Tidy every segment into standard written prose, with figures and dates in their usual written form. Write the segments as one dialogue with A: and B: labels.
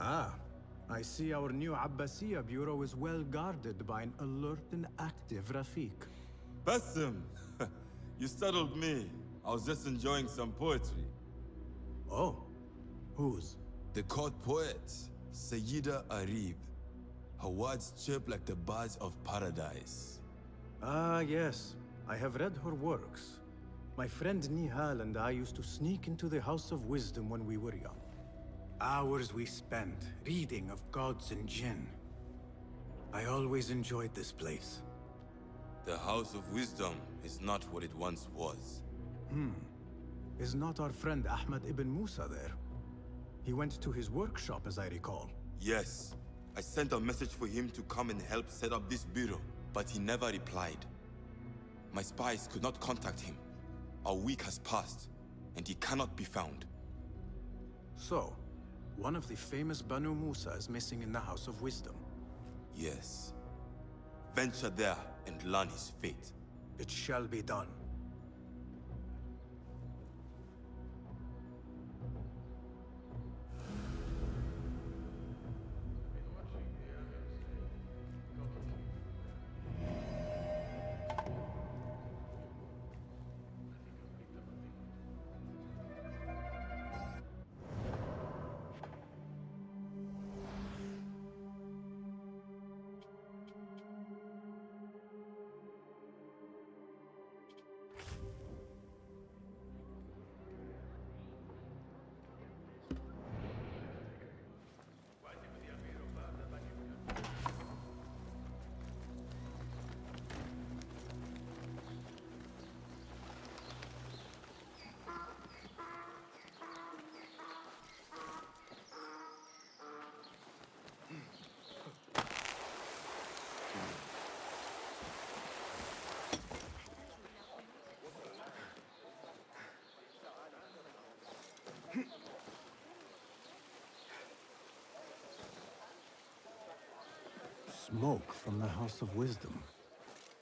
A: Ah, I see our new Abbasiyya bureau is well guarded by an alert and active Rafiq.
B: Bassem! You startled me. I was just enjoying some poetry.
A: Oh, whose?
B: The court poet, Sayyida Arib. Her words chirp like the birds of paradise.
A: Ah, yes. I have read her works. My friend Nihal and I used to sneak into the House of Wisdom when we were young. Hours we spent reading of gods and jinn. I always enjoyed this place.
B: The House of Wisdom is not what it once was.
A: Is not our friend Ahmad ibn Musa there? He went to his workshop, as I recall.
B: Yes. I sent a message for him to come and help set up this bureau, but he never replied. My spies could not contact him. A week has passed, and he cannot be found.
A: So, one of the famous Banu Musa is missing in the House of Wisdom.
B: Yes. Venture there and learn his fate.
A: It shall be done. Smoke from the House of Wisdom.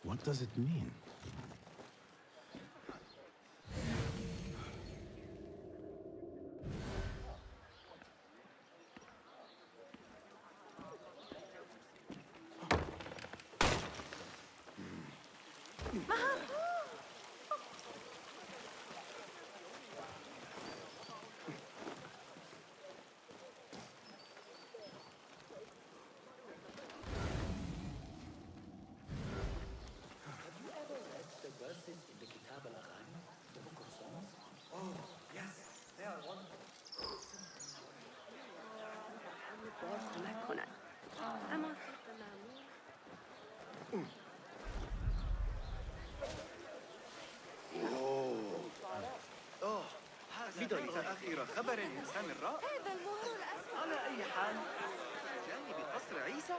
A: What does it mean?
C: بداية أخيرة خبر الإنسان الرائع.
D: هذا المهر الأسود.
C: على أي حال جانب قصر عيسى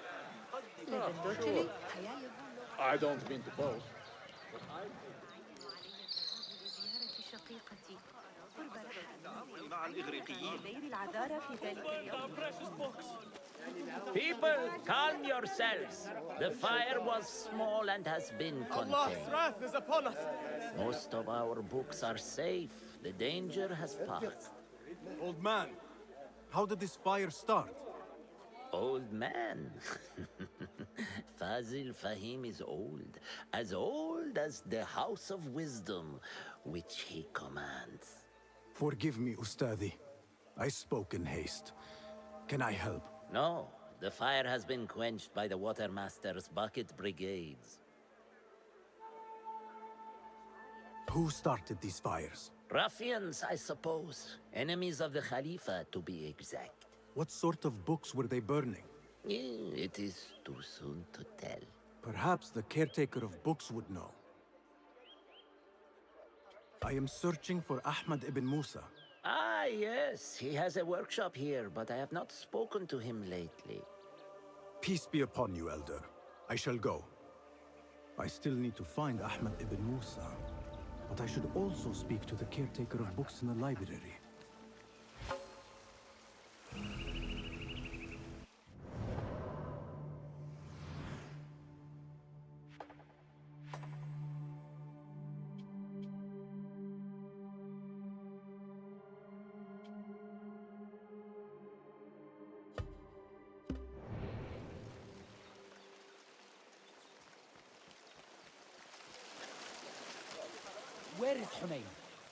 E: I don't mean to boast.
D: لزيارة شقيقتي قرب
C: التعامل مع الإغريقيين.
D: غير العذارى في ذلك اليوم.
F: People, calm yourselves. The fire was small and has been contained.
E: wrath is upon us.
F: Most of our books are safe. The danger has passed.
A: Old man, how did this fire start?
F: Old man. Fazil Fahim is old as the House of Wisdom, which he commands.
A: Forgive me, Ustadi. I spoke in haste. Can I help?
F: No, the fire has been quenched by the Watermaster's bucket brigades.
A: Who started these fires?
F: Ruffians, I suppose. Enemies of the Khalifa, to be exact.
A: What sort of books were they burning?
F: It is too soon to tell.
A: Perhaps the caretaker of books would know. I am searching for Ahmad ibn Musa.
F: Ah, yes, he has a workshop here, but I have not spoken to him lately.
A: Peace be upon you, Elder. I shall go. I still need to find Ahmad ibn Musa, but I should also speak to the caretaker of books in the library.
G: Where is Hunayn?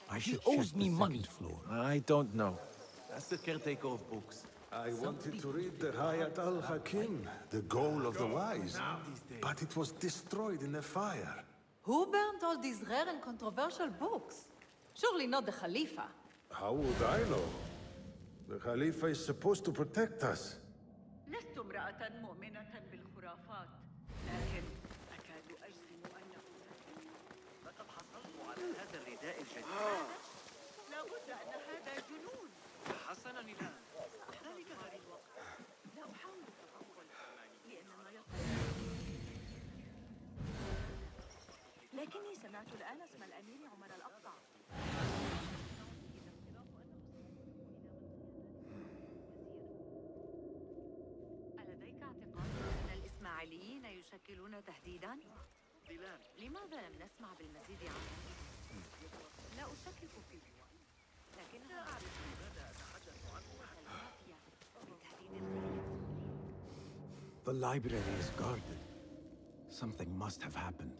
A: I
G: He
A: should
G: owes
A: check
G: me
A: the
G: money.
A: second floor.
H: I don't know. That's the caretaker of books.
I: I wanted to read the Hayat al-Hakim, the goal of the wise, but it was destroyed in a fire.
J: Who burned all these rare and controversial books? Surely not the Khalifa.
I: How would I know? The Khalifa is supposed to protect us.
D: لست امرأة مؤمنة بالخرافات، لكن أكاد أجزم أنه
C: لقد حصلت على هذا الرداء الجديد.
D: لابد أن هذا جنون.
C: حسناً الآن.
D: ذلك غير الوقت. لا أحاول التطور لأن ما يطلب. لكني سمعت الآن اسم الأمير عمر الأقطع. ألديك اعتقاد أن الإسماعيليين يشكلون تهديداً؟
C: ديلان،
D: لماذا لم نسمع بالمزيد عنهم؟ لا أشكك فيه، لكنها أعرف ماذا أتحدث عنه المافيا بتهديد غريب.
A: The library is guarded. Something must have happened.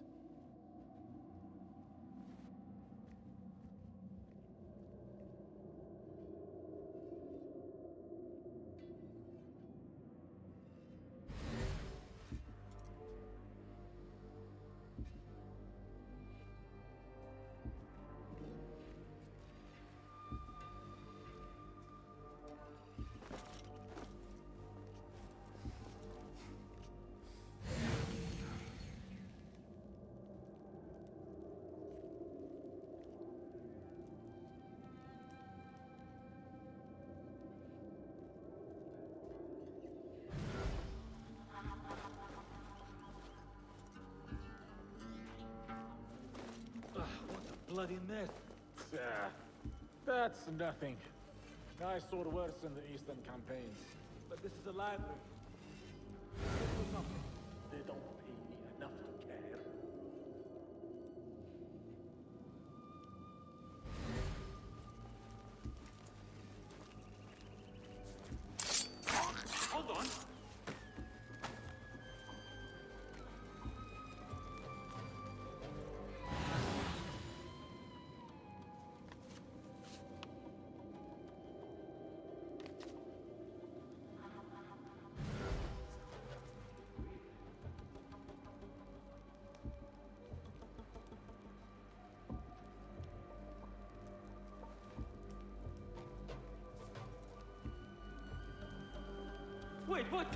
H: What a bloody mess.
E: That's nothing. I saw worse in the Eastern campaigns.
H: But this is a library.
E: They don't pay me enough to care.
C: Hold on. Wait, what?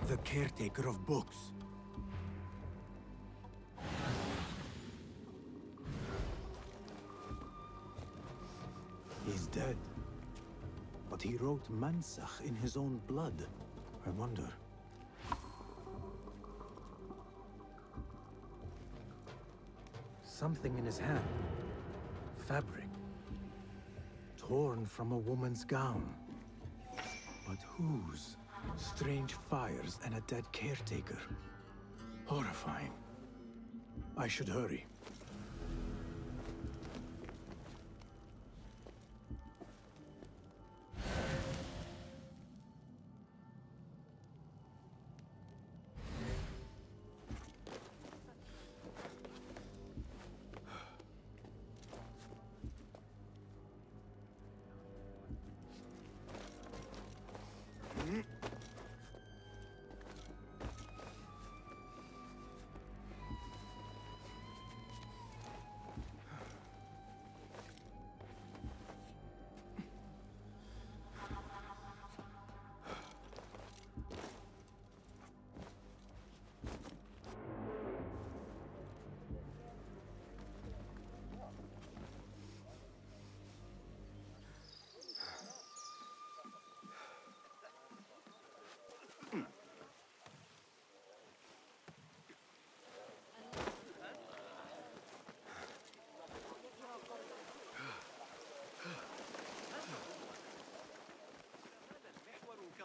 A: The caretaker of books. He's dead. But he wrote Mansach in his own blood. I wonder. Something in his hand. Fabric. Torn from a woman's gown. But whose? Strange fires and a dead caretaker. Horrifying. I should hurry.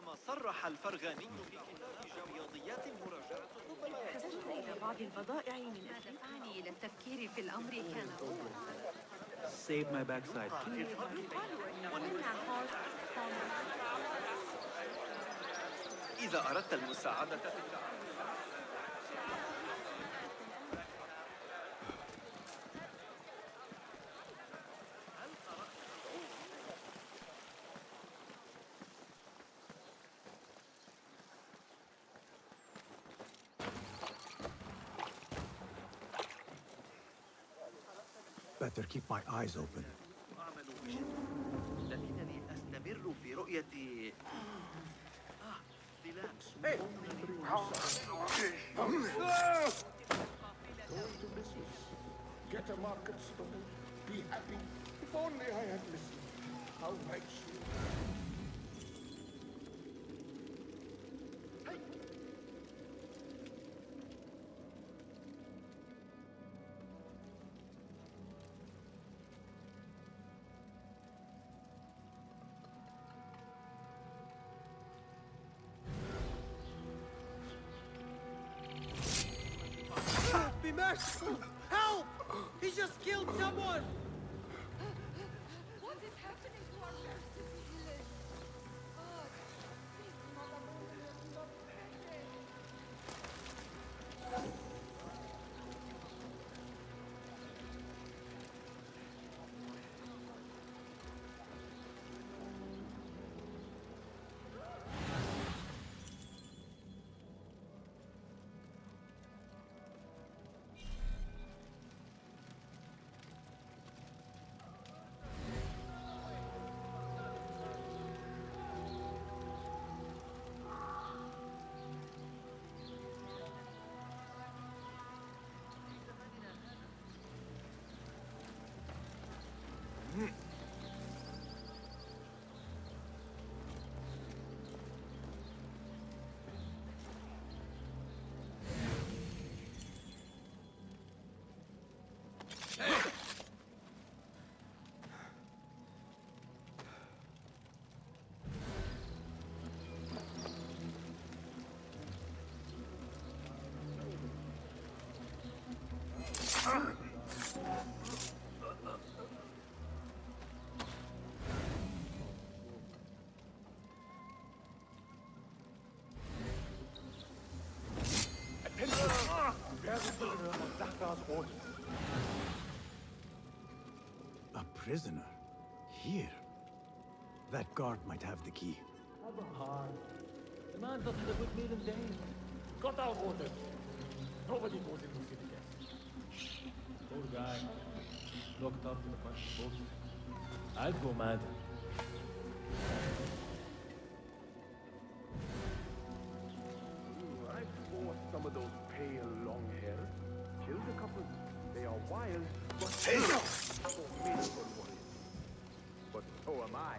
C: كما صرح الفرغاني في كتاب رياضيات مراجعة
D: تسوق إلى بعض البضائع من ما دفعني إلى التفكير في الأمر كان
H: Save my backside.
D: يقال أنه منع هورست
C: إذا أردت المساعدة في التعامل
A: Better keep my eyes open.
C: أعمل بجد لكنني أستمر في رؤية فلان
I: Get a market stall. Be happy. If only I had listened. How right you
C: Be merciful! Help! He just killed someone!
J: What is happening to our merciful village? God, please do not abandon us in our presence.
A: A prisoner? Here? That guard might have the key.
E: Hard. The man doesn't have a good meal in days. Got out orders. Nobody goes into city yet. Poor guy. Locked up in a bunch of books. I'd go mad.
I: I fought some of those pale long hair. Killed a couple. They are wild, but formidable ones. But so am I.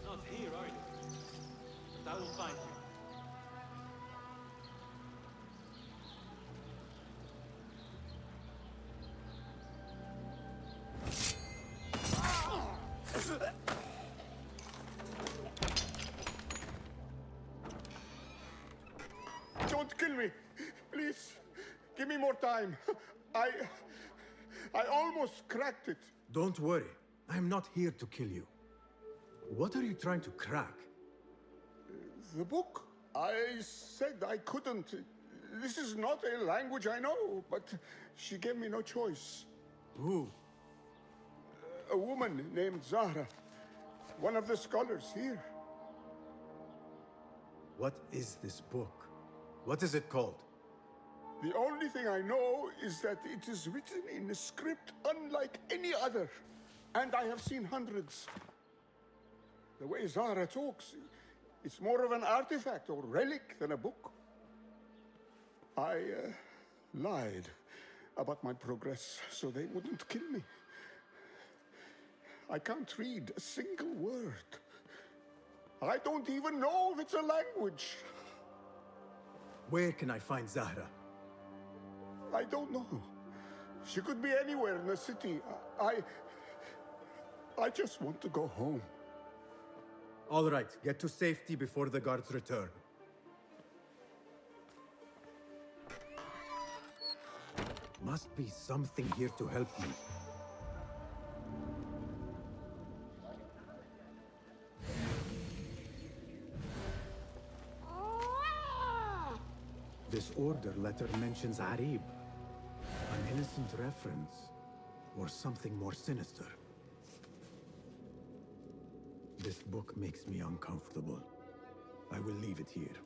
E: Not here, are you? But I will find you.
I: Don't kill me. Please. Give me more time. I almost cracked it.
A: Don't worry. I'm not here to kill you. What are you trying to crack?
I: The book. I said I couldn't. This is not a language I know, but she gave me no choice.
A: Who?
I: A woman named Zahra. One of the scholars here.
A: What is this book? What is it called?
I: The only thing I know is that it is written in a script unlike any other. And I have seen hundreds. The way Zahra talks, it's more of an artifact or relic than a book. I lied about my progress so they wouldn't kill me. I can't read a single word. I don't even know if it's a language.
A: Where can I find Zahra?
I: I don't know. She could be anywhere in the city. I just want to go home.
A: All right, get to safety before the guards return. Must be something here to help me. This order letter mentions Arib. An innocent reference, or something more sinister. This book makes me uncomfortable. I will leave it here.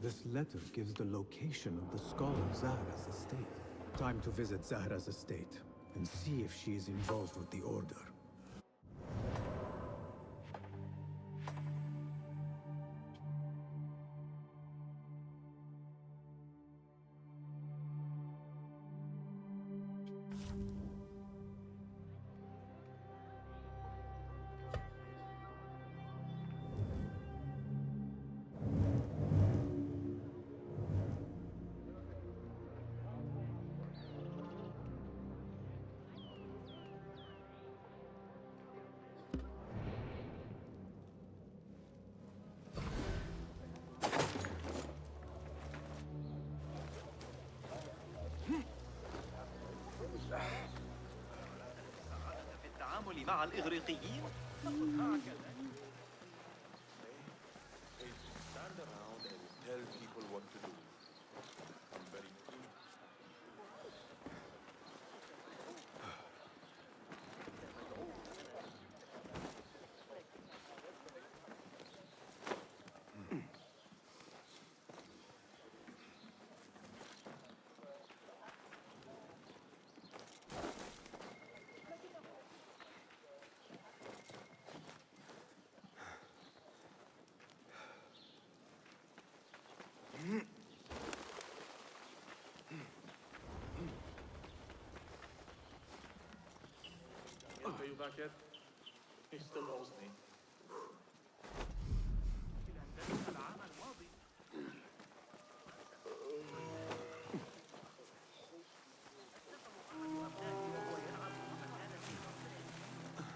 A: This letter gives the location of the scholar Zahra's estate. Time to visit Zahra's estate and see if she is involved with the order.
C: في التعامل مع الإغريقيين فخذ معك
B: They stand around and tell people what to do. I'm very clean.
E: Are you back yet? He still owes me.
C: العام الماضي.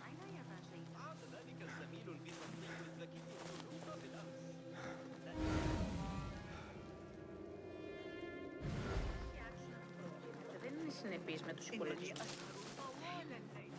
D: عناية ما شيء.
C: عاد ذلك الزميل البيزنطي الذكي الأوروبا بالأمس.
D: Δεν είναι συνεπής με τους υπολογισμούς.
C: طوال الليل.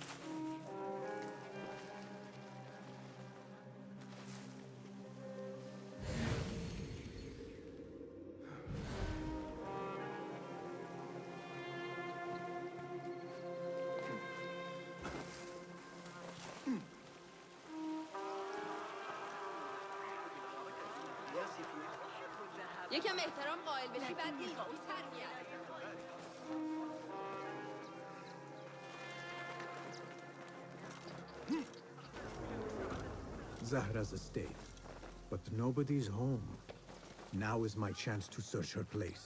J: یکم احترام قائل بشی بعد نیروی‌تر میاد.
A: Zahra's estate, but nobody's home. Now is my chance to search her place.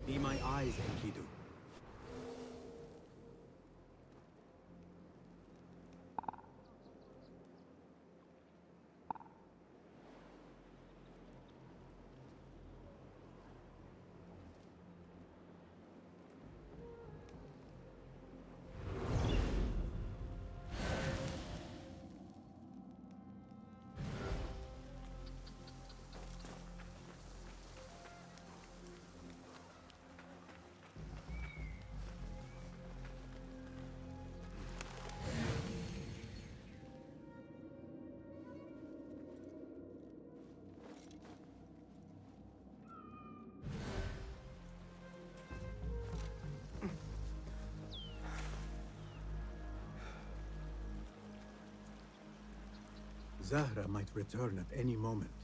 A: Be my eyes, Enkidu. Zahra might return at any moment.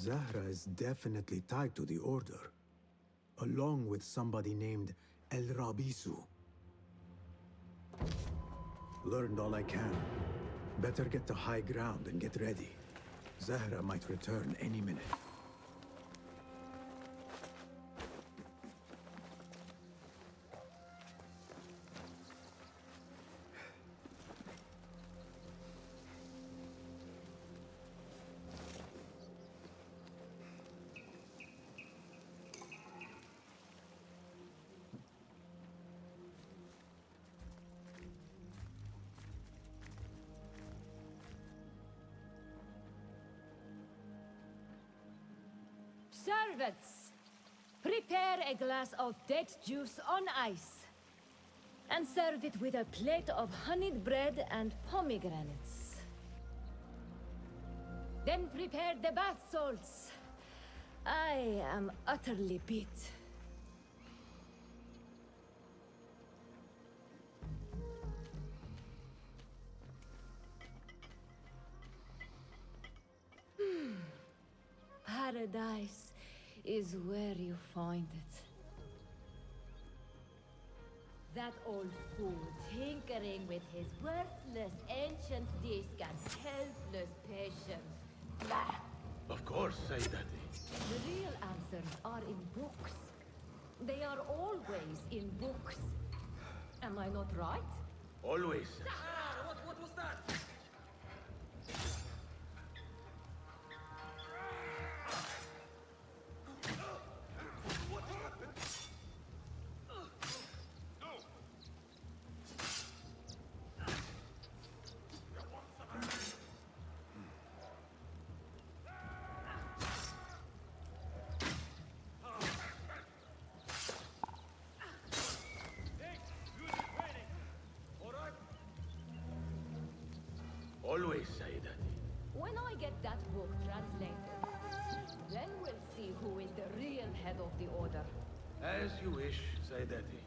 A: Zahra is definitely tied to the Order, along with somebody named El Rabisu. Learned all I can. Better get to high ground and get ready. Zahra might return any minute.
G: Servants, prepare a glass of date juice on ice. And serve it with a plate of honeyed bread and pomegranates. Then prepare the bath salts. I am utterly beat. Paradise is where you find it. That old fool tinkering with his worthless ancient disc and helpless patience. Bah!
E: Of course, Sayyidati.
G: The real answers are in books. They are always in books. Am I not right?
E: Always.
C: What was that?
E: Always, Sayyidati.
G: When I get that book translated, then we'll see who is the real head of the Order.
E: As you wish, Sayyidati.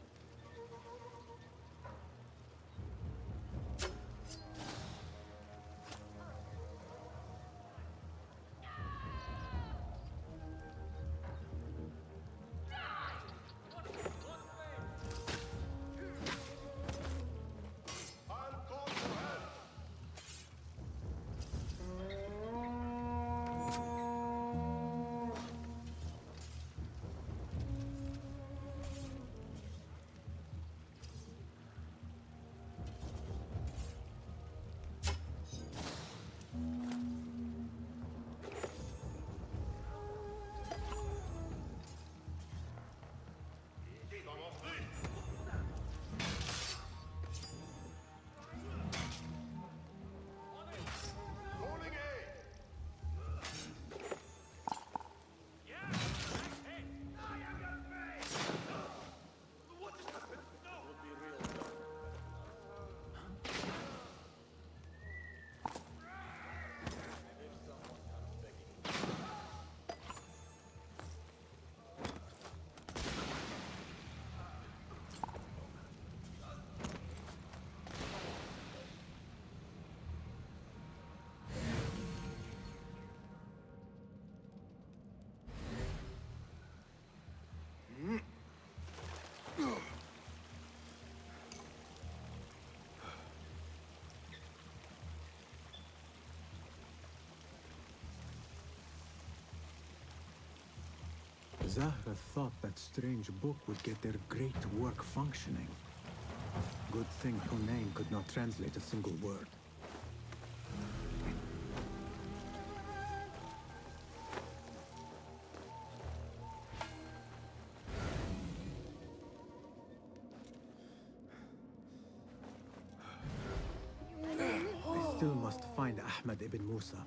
A: Zahra thought that strange book would get their great work functioning. Good thing Hunain could not translate a single word. I still must find Ahmad ibn Musa.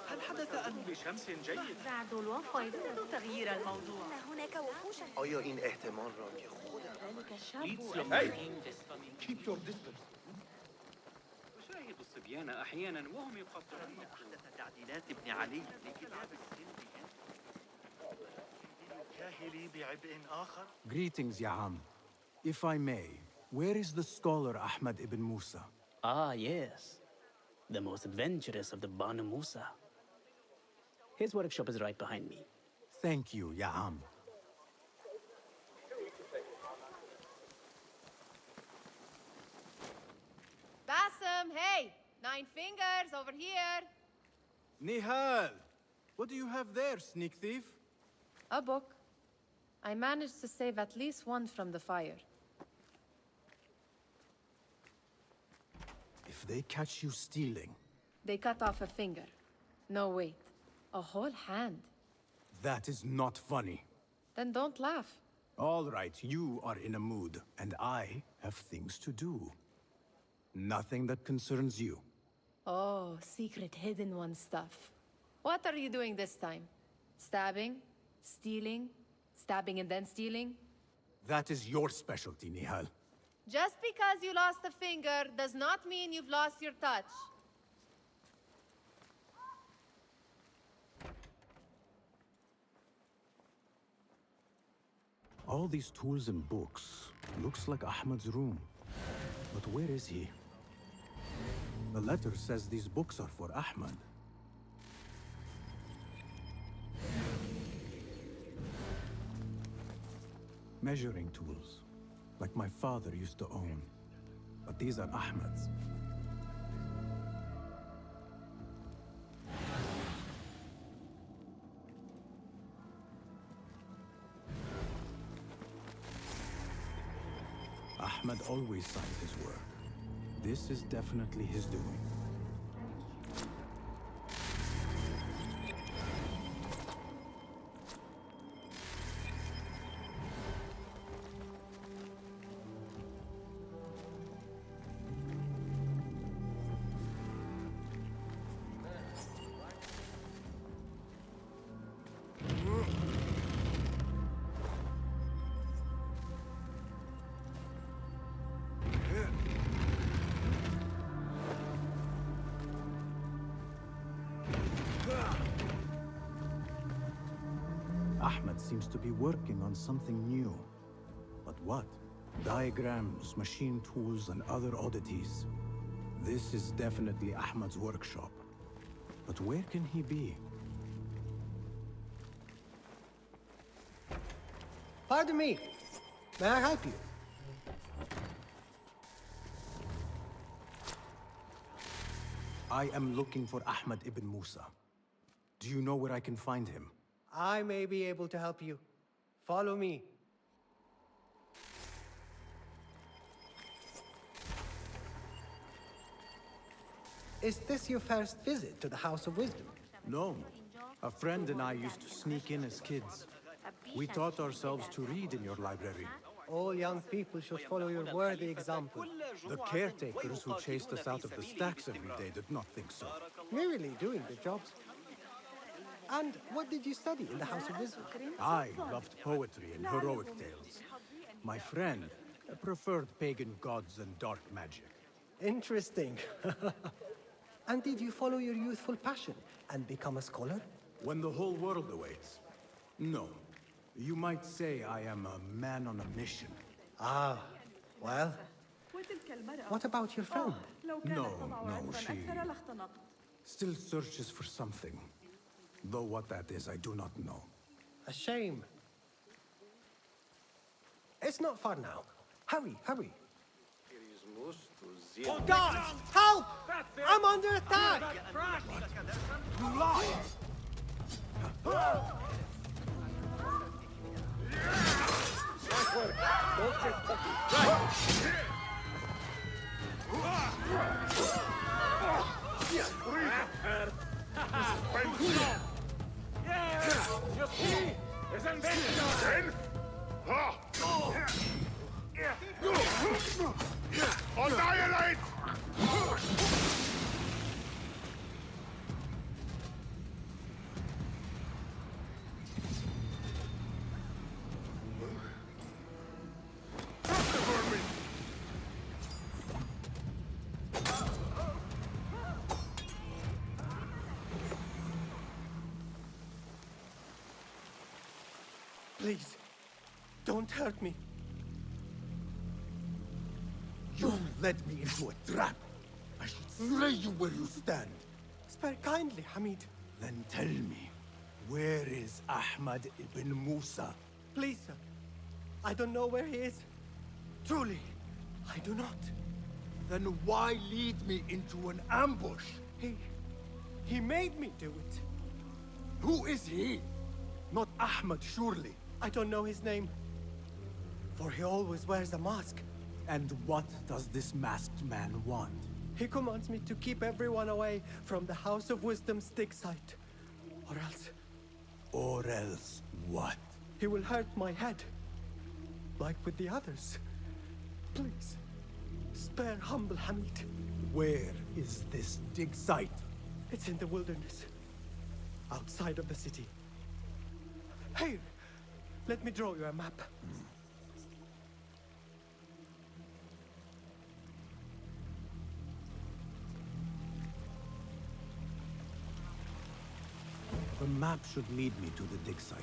H: هل حدث أن بشمس جيد؟
D: بعد الوفاة يريد تغيير الموضوع.
J: إن هناك وحوشا.
K: آیا این احتمال را که خودم
D: ذلك الشاب
H: Keep your distance. أشاهد الصبيان أحيانا وهم يقطعون أحدث تعديلات ابن علي لكتاب السن كاهلي بعبء آخر.
A: Greetings, Ya'am. If I may, where is the scholar Ahmad ibn Musa?
L: Ah, yes. The most adventurous of the Banu Musa. His workshop is right behind me.
A: Thank you, Ya'am.
J: Bassem, hey! 9 fingers over here.
A: Nihal! What do you have there, sneak thief?
J: A book. I managed to save at least one from the fire.
A: If they catch you stealing,
J: They cut off a finger. No, wait. A whole hand.
A: that is not funny.
J: Then don't laugh.
A: All right, you are in a mood, and I have things to do. Nothing that concerns you.
J: Oh, secret hidden one stuff. What are you doing this time? Stabbing? Stealing? Stabbing and then stealing?
A: That is your specialty, Nihal.
J: Just because you lost a finger does not mean you've lost your touch.
A: All these tools and books. Looks like Ahmad's room. But where is he? The letter says these books are for Ahmad. Measuring tools, like my father used to own. But these are Ahmad's. Ahmad always signed his work. This is definitely his doing. Ahmad seems to be working on something new. But what? Diagrams, machine tools, and other oddities. This is definitely Ahmad's workshop. But where can he be?
C: Pardon me. May I help you?
A: I am looking for Ahmad ibn Musa. Do you know where I can find him?
C: I may be able to help you. Follow me. Is this your first visit to the House of Wisdom?
A: No. A friend and I used to sneak in as kids. We taught ourselves to read in your library.
C: All young people should follow your worthy example.
A: The caretakers who chased us out of the stacks every day did not think so.
C: Merely doing their jobs. And what did you study in the House of Wisdom?
A: I loved poetry and heroic tales. My friend preferred pagan gods and dark magic.
C: Interesting. And did you follow your youthful passion and become a scholar?
A: When the whole world awaits? No. You might say I am a man on a mission.
C: Ah, well. What about your friend?
A: No, she still searches for something. Though what that is, I do not know.
C: A shame. It's not far now. Hurry, hurry. Oh, guards! Help! I'm under attack!
A: You lie!
I: Annihilate!
C: Please, don't hurt me.
A: You led me into a trap. I should slay you where you stand.
C: Spare kindly, Hamid.
A: Then tell me, where is Ahmad ibn Musa?
C: Please, sir. I don't know where he is. Truly, I do not.
A: Then why lead me into an ambush?
C: He made me do it.
A: Who is he? Not Ahmad, surely.
C: I don't know his name. For he always wears a mask.
A: And what does this masked man want?
C: He commands me to keep everyone away from the House of Wisdom's dig site. Or else...
A: Or else what?
C: He will hurt my head. Like with the others. Please, spare humble Hamid.
A: Where is this dig site?
C: It's in the wilderness. Outside of the city. Here, let me draw you a map.
A: The map should lead me to the dig site.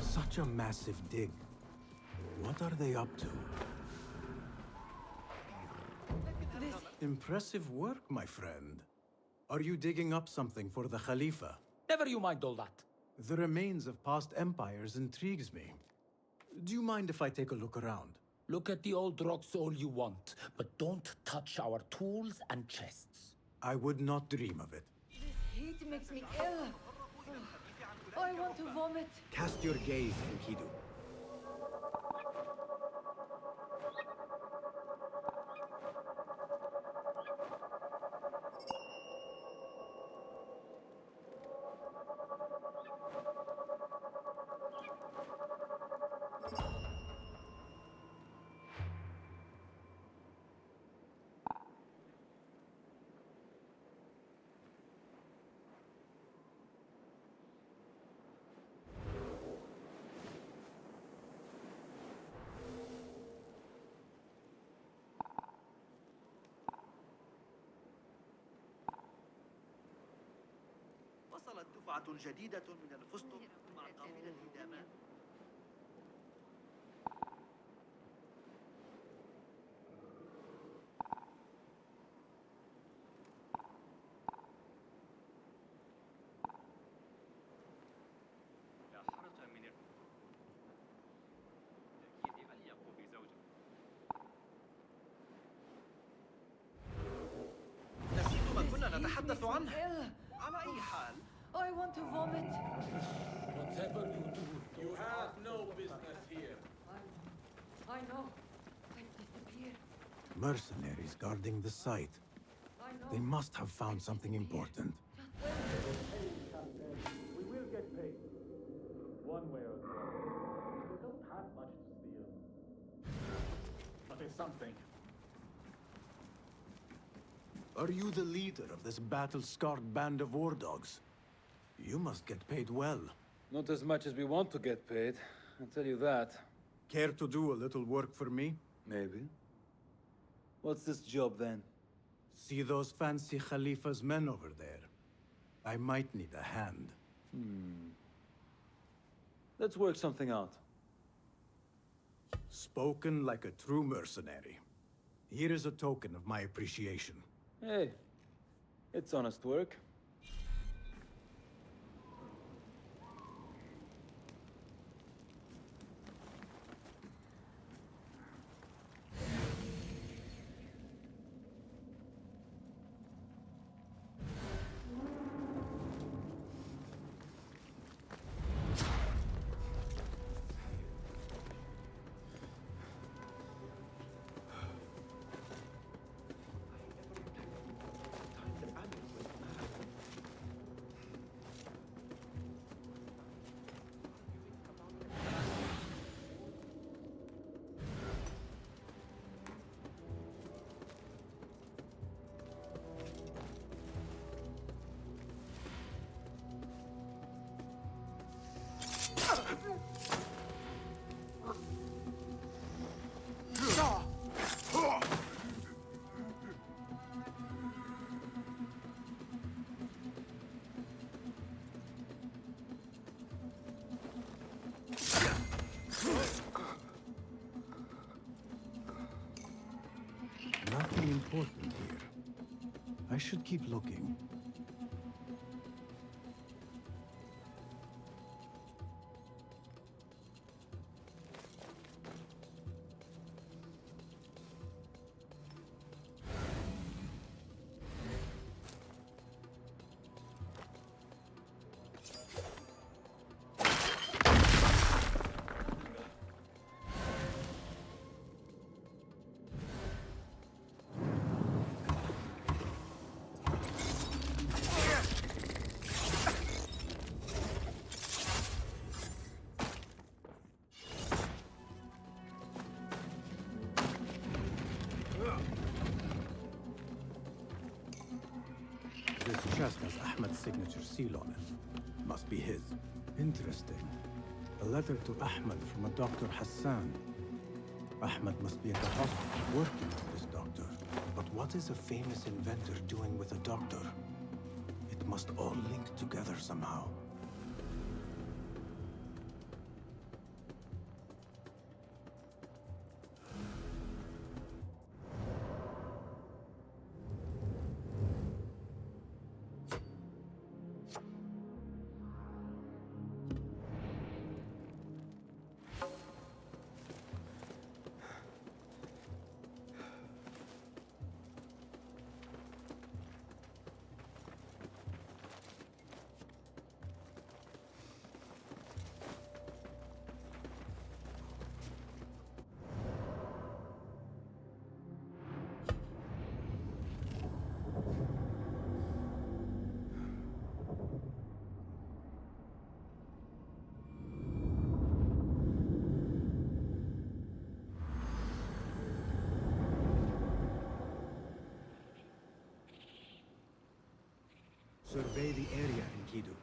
A: Such a massive dig. What are they up to? Impressive work, my friend. Are you digging up something for the Khalifa?
E: Never you mind all that.
A: The remains of past empires intrigues me. Do you mind if I take a look around?
E: Look at the old rocks all you want, but don't touch our tools and chests.
A: I would not dream of it.
G: This heat makes me ill. Oh, I want to vomit.
A: Cast your gaze, Enkidu.
K: وصلت دفعة جديدة من الفستق مع قافلة دامان.
H: لا حرج من التأكيد أليق بزوجة.
K: نسيت ما كنا نتحدث
G: Makes me
K: عنه.
G: ill.
K: على أي حال
G: Oh, I want to vomit.
E: Whatever you do,
H: You have no business here.
G: I know. I disappeared.
A: Mercenaries guarding the site.
G: I know.
A: They must have found something important.
E: we will get paid. One way or the other. We don't have much to steal. But it's something.
A: Are you the leader of this battle-scarred band of war dogs? You must get paid well.
M: Not as much as we want to get paid, I'll tell you that.
A: Care to do a little work for me?
M: Maybe. What's this job then?
A: See those fancy Khalifa's men over there? I might need a hand.
M: Let's work something out.
A: Spoken like a true mercenary. Here is a token of my appreciation.
M: Hey, it's honest work.
A: Nothing important here. I should keep looking. This chest has Ahmed's signature seal on it. Must be his. Interesting. A letter to Ahmed from a Dr. Hassan. Ahmed must be at the hospital working for this doctor. But what is a famous inventor doing with a doctor? It must all link together somehow. Survey the area, Enkidu.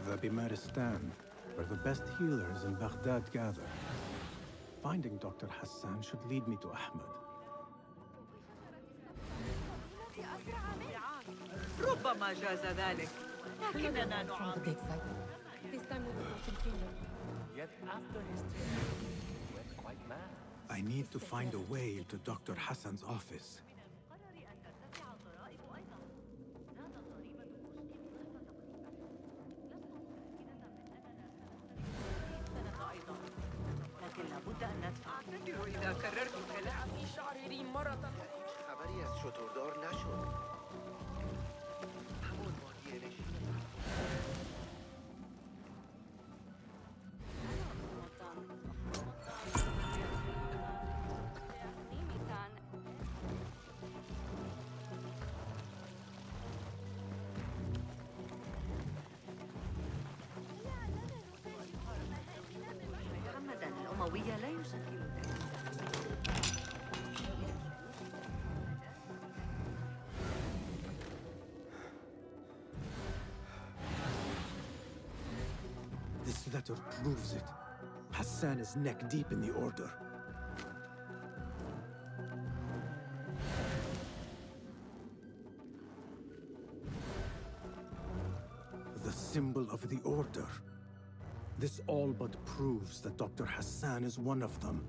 A: The Bimaristan, where the best healers in Baghdad gather. Finding Dr. Hassan should lead me to Ahmed.
D: ربما جاز ذلك لكننا نعاني.
J: This time we will go to the kingdom.
E: Yet after his trip, he went quite mad.
A: I need to find a way to Dr. Hassan's office.
D: لكن لابد أن ندفع. أعتذر إذا كررت كلامي. شعري مرة
K: خبری از شتردار نشد. همون ماهی
D: محمدا الأموي لا يشكل ذلك.
A: This letter proves it. Hassan is neck deep in the order. The symbol of the order. This all but proves that Dr. Hassan is one of them.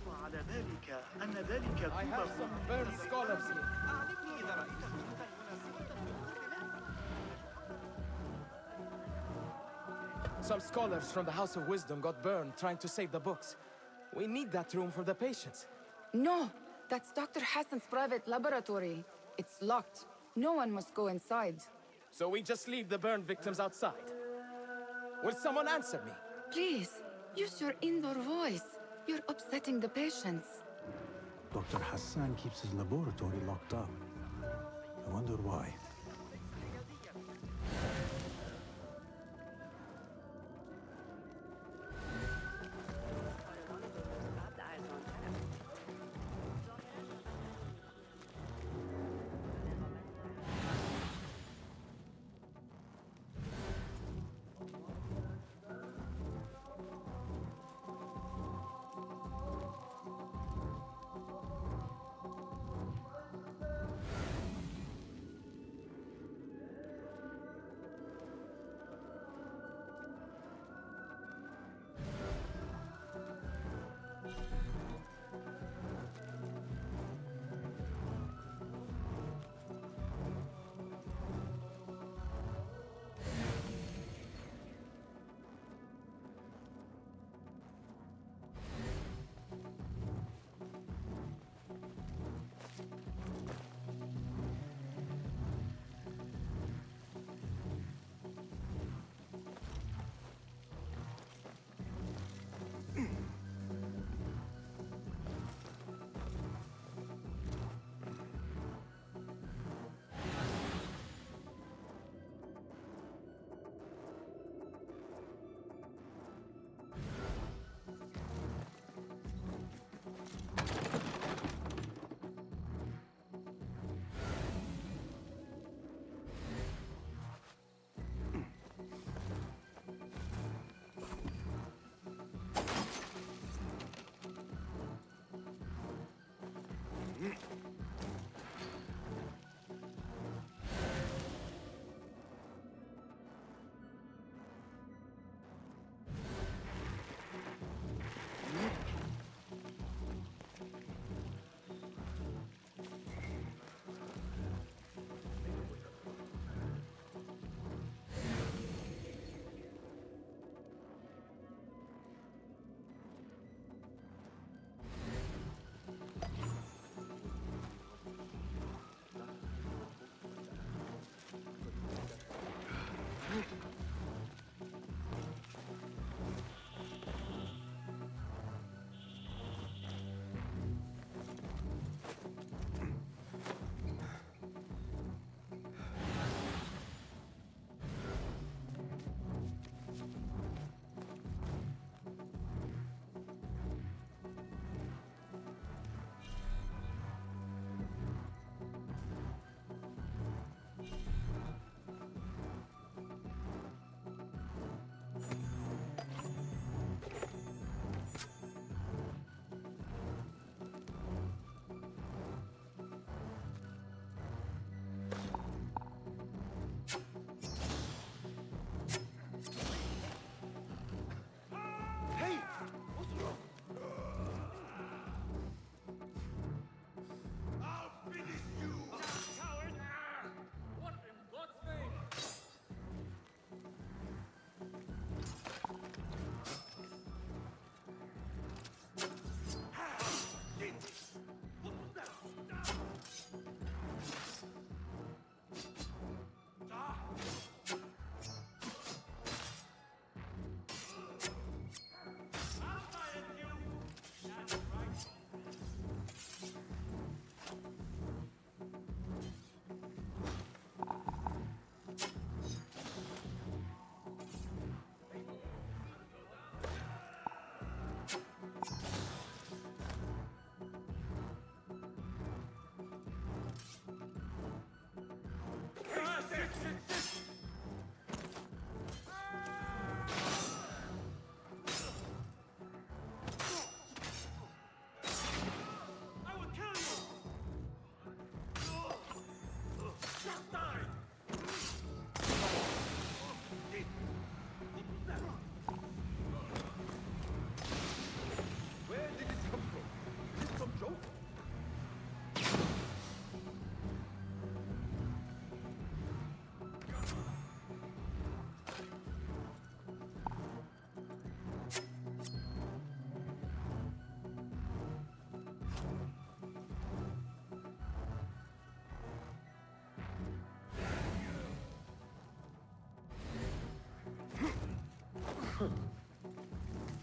K: وعلى ذلك أن ذلك
C: I have some burned scholars here.
K: أعلمني إذا رأيت خطوطا
C: Some scholars from the House of Wisdom got burned trying to save the books. We need that room for the patients.
N: No, that's Dr. Hassan's private laboratory. It's locked. No one must go inside.
C: So we just leave the burned victims outside. Will someone answer me?
N: Please, use your indoor voice. You're upsetting the patients.
A: Dr. Hassan keeps his laboratory locked up. I wonder why.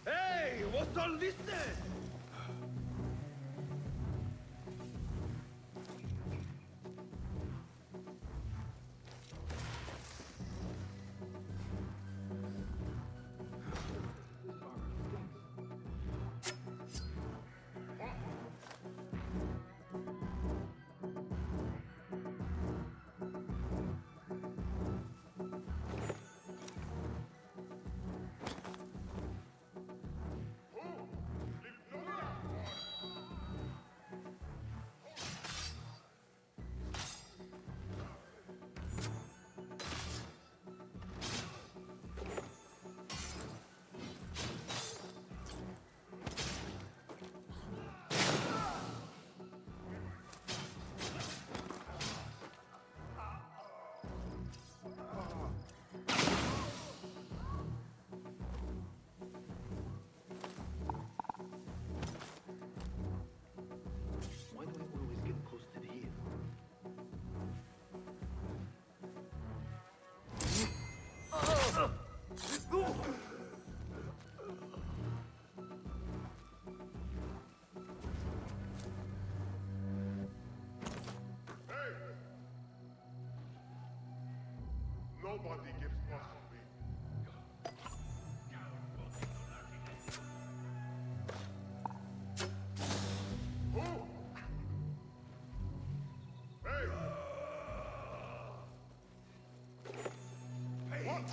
K: Hey, what's all this then? Why do I always get posted here?
I: Nobody gives us me. Who? Hey! What?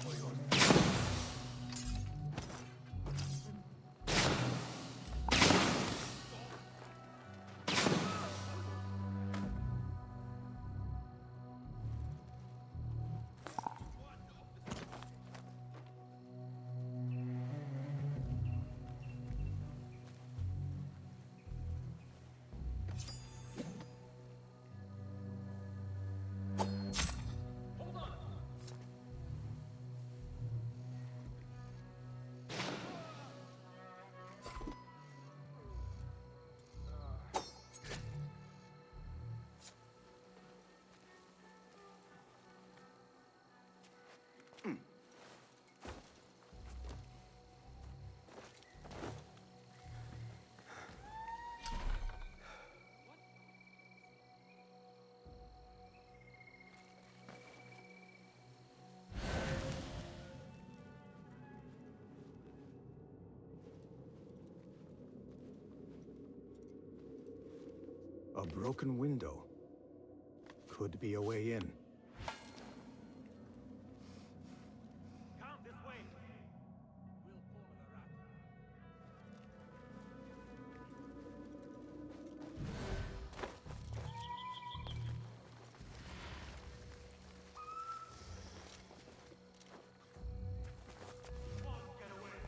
A: A broken window. Could be a way in.
E: Come this way. We'll follow the rat.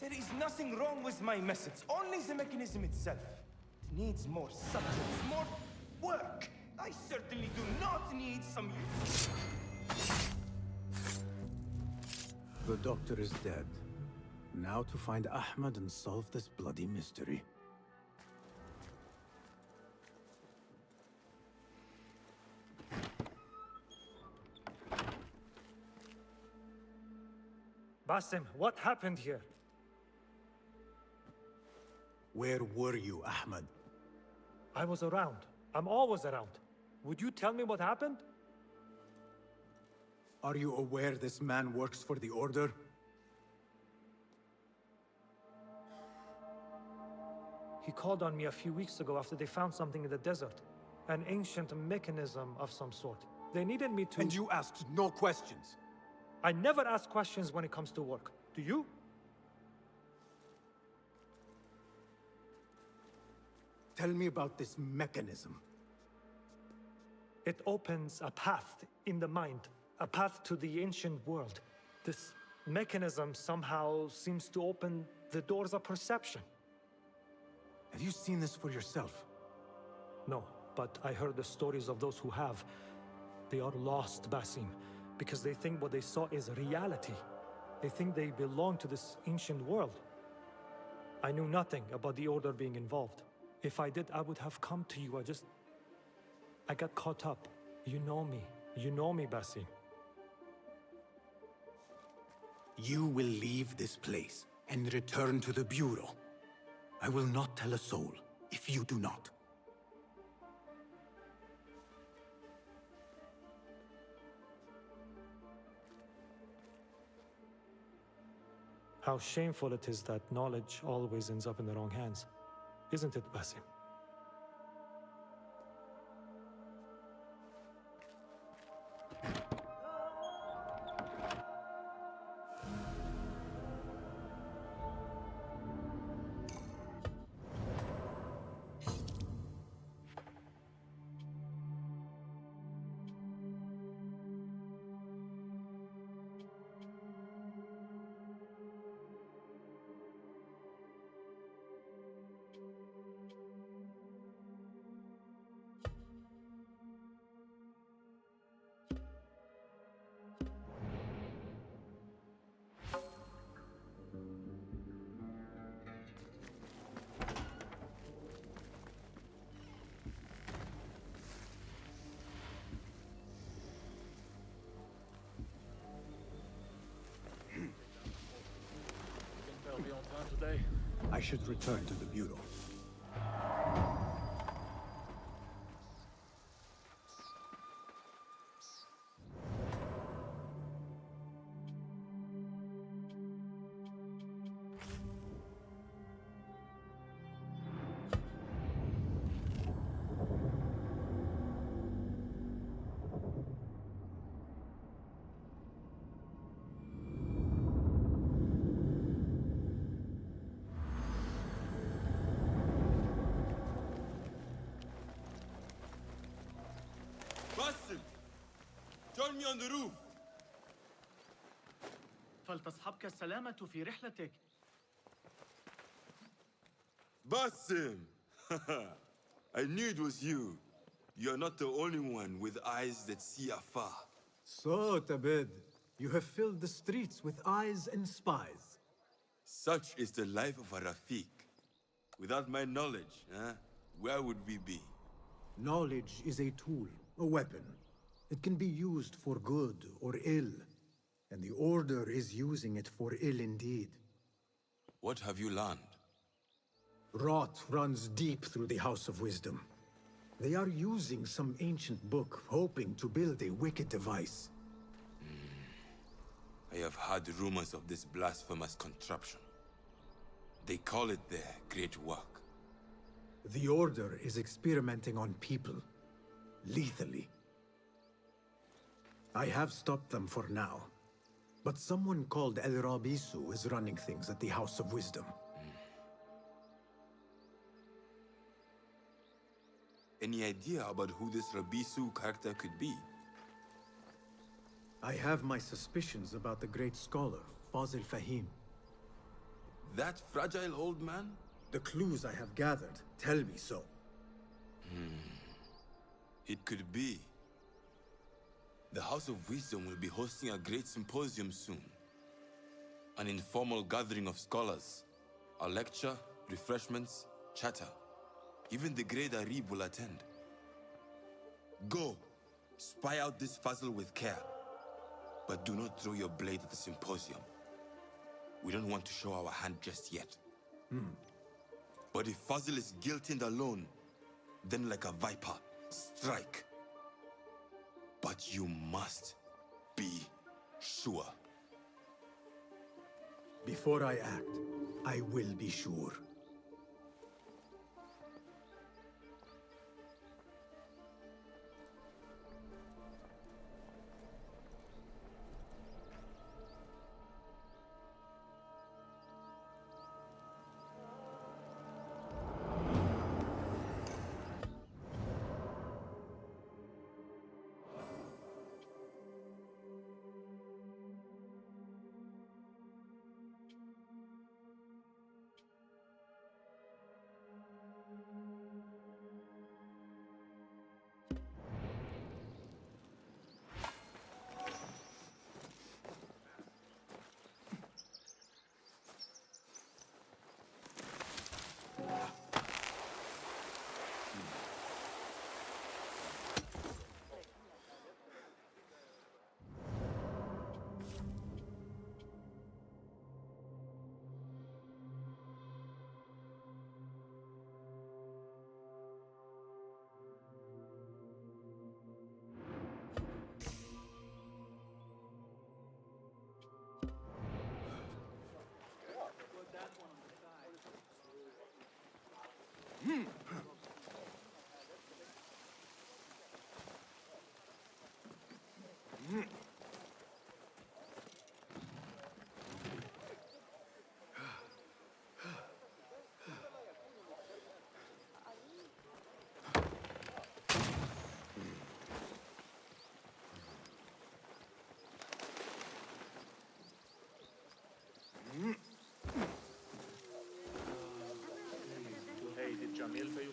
O: There is nothing wrong with my message, only the mechanism itself. It needs more substance, more work. I certainly do not need some...
A: The doctor is dead. Now to find Ahmed and solve this bloody mystery.
E: Basim, what happened here?
A: Where were you, Ahmed?
E: I was around. I'm always around. Would you tell me what happened?
A: Are you aware this man works for the Order?
P: He called on me a few weeks ago after they found something in the desert. An ancient mechanism of some sort. They needed me to...
A: And you asked no questions?
P: I never ask questions when it comes to work. Do you?
A: Tell me about this mechanism.
P: It opens a path in the mind, a path to the ancient world. This mechanism somehow seems to open the doors of perception.
A: Have you seen this for yourself?
P: No, but I heard the stories of those who have. They are lost, Basim, because they think what they saw is reality. They think they belong to this ancient world. I knew nothing about the Order being involved. If I did, I would have come to you. I got caught up. You know me. You know me, Basim.
A: You will leave this place and return to the Bureau. I will not tell a soul if you do not.
P: How shameful it is that knowledge always ends up in the wrong hands. Isn't it, Basim?
E: I'll be on time today.
A: I should return to the Bureau.
B: Basim! Join me on the roof!
H: فلتصحبك السلامة في رحلتك.
B: Basim! I knew it was you. You're not the only one with eyes that see afar.
A: So, Tabed, you have filled the streets with eyes and spies.
B: Such is the life of a Rafiq. Without my knowledge, where would we be?
A: Knowledge is a tool, a weapon. It can be used for good or ill. And the Order is using it for ill indeed.
B: What have you learned?
A: Rot runs deep through the House of Wisdom. They are using some ancient book, hoping to build a wicked device.
B: I have heard rumors of this blasphemous contraption. They call it their great work.
A: The Order is experimenting on people, lethally. I have stopped them for now, but someone called El Rabisu is running things at the House of Wisdom.
B: Any idea about who this Rabisu character could be?
A: I have my suspicions about the great scholar, Fazil Fahim.
B: That fragile old man?
A: The clues I have gathered tell me so.
B: It could be. The House of Wisdom will be hosting a Great Symposium soon. An informal gathering of scholars. A lecture, refreshments, chatter. Even the Great Arib will attend. Go, spy out this Fazil with care. But do not throw your blade at the symposium. We don't want to show our hand just yet. But if Fazil is guilty and alone, then like a viper, strike. But you must be sure.
A: Before I act, I will be sure.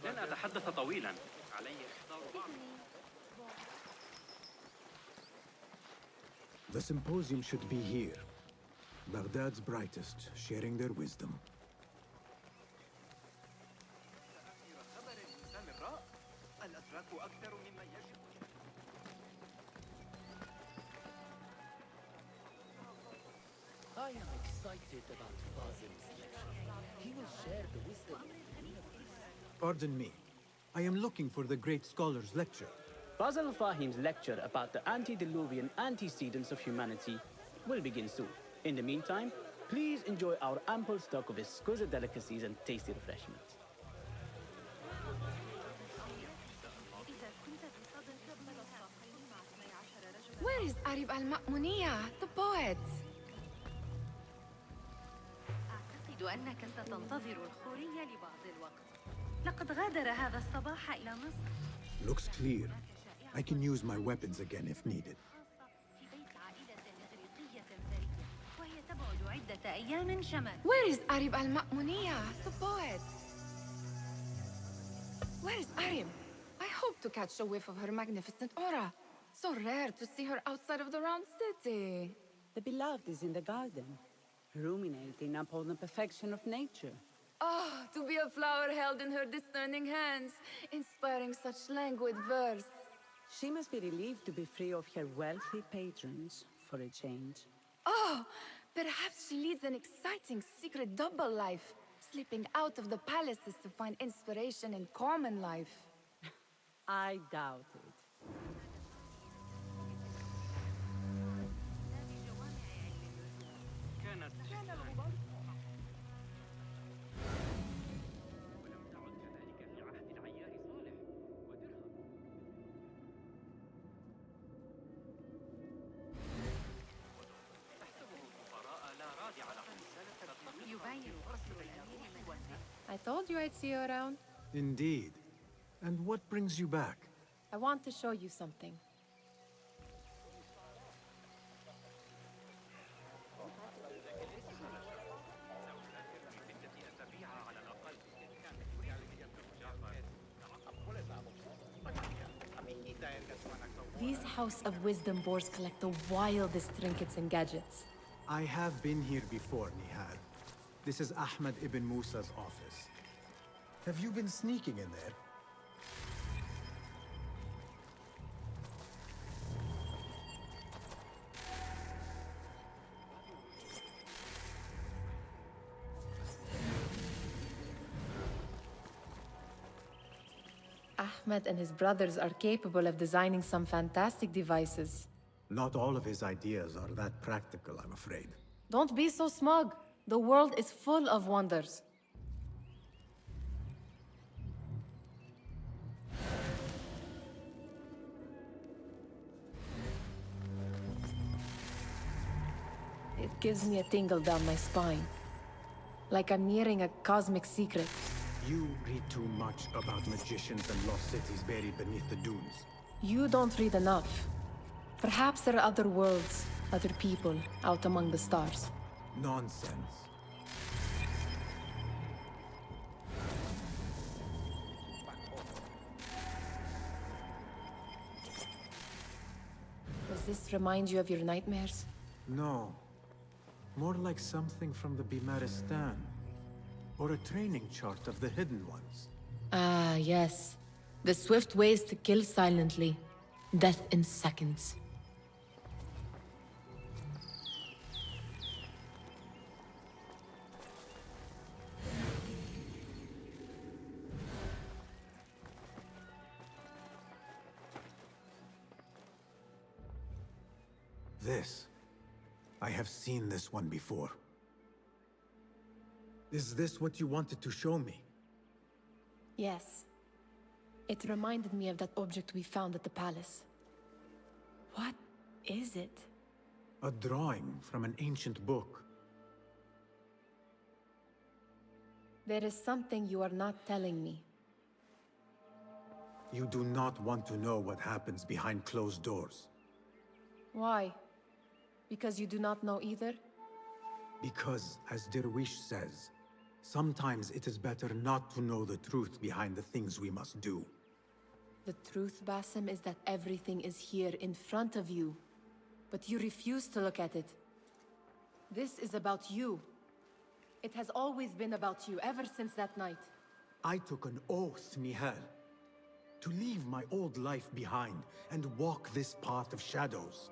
H: لن أتحدث طويلا. علي إحضار بعض.
A: The symposium should be here. Baghdad's brightest, sharing their wisdom.
K: خبر سامراء الأتراك أكثر مما يجب.
F: I am excited about Fazil's lecture. He will share the wisdom of the universe.
A: Pardon me. I am looking for the great scholar's lecture.
L: Fazil Fahim's lecture about the antediluvian antecedents of humanity will begin soon. In the meantime, please enjoy our ample stock of exquisite delicacies and tasty refreshments.
N: Where is Arib al-Ma'muniya, the poet?
D: أعتقد أنك ستنتظر الخورية لبعض الوقت. لقد غادر هذا الصباح إلى مصر.
A: Looks clear. I can use my weapons again if needed.
D: في بيت عائلة إغريقية ثرية، وهي تبعد عدة أيام شمال.
N: Where is Arib al-Ma'muniya, the poet? Where is Arib? I hope to catch a whiff of her magnificent aura. So rare to see her outside of the round city.
Q: The beloved is in the garden, ruminating upon the perfection of nature.
N: Oh, to be a flower held in her discerning hands, inspiring such languid verse.
Q: She must be relieved to be free of her wealthy patrons for a change.
N: Oh, perhaps she leads an exciting secret double life, slipping out of the palaces to find inspiration in common life.
Q: I doubt it.
J: I told you I'd see you around.
A: Indeed. And what brings you back?
J: I want to show you something. These House of Wisdom boards collect the wildest trinkets and gadgets.
A: I have been here before, Nihal. This is Ahmed ibn Musa's office. Have you been sneaking in there?
J: Ahmed and his brothers are capable of designing some fantastic devices.
A: Not all of his ideas are that practical, I'm afraid.
J: Don't be so smug. The world is full of wonders. It gives me a tingle down my spine. Like I'm nearing a cosmic secret.
A: You read too much about magicians and lost cities buried beneath the dunes.
J: You don't read enough. Perhaps there are other worlds, other people, out among the stars.
A: Nonsense.
J: Does this remind you of your nightmares?
A: No. More like something from the Bimaristan. Or a training chart of the Hidden Ones.
J: Ah, yes. The swift ways to kill silently. Death in seconds.
A: This. I have seen this one before. Is this what you wanted to show me?
J: Yes. It reminded me of that object we found at the palace. What is it?
A: A drawing from an ancient book.
J: There is something you are not telling me.
A: You do not want to know what happens behind closed doors.
J: Why? Because you do not know either?
A: Because, as Derwish says, sometimes it is better not to know the truth behind the things we must do.
J: The truth, Basim, is that everything is here in front of you. But you refuse to look at it. This is about you. It has always been about you, ever since that night.
A: I took an oath, Nihal, to leave my old life behind and walk this path of shadows.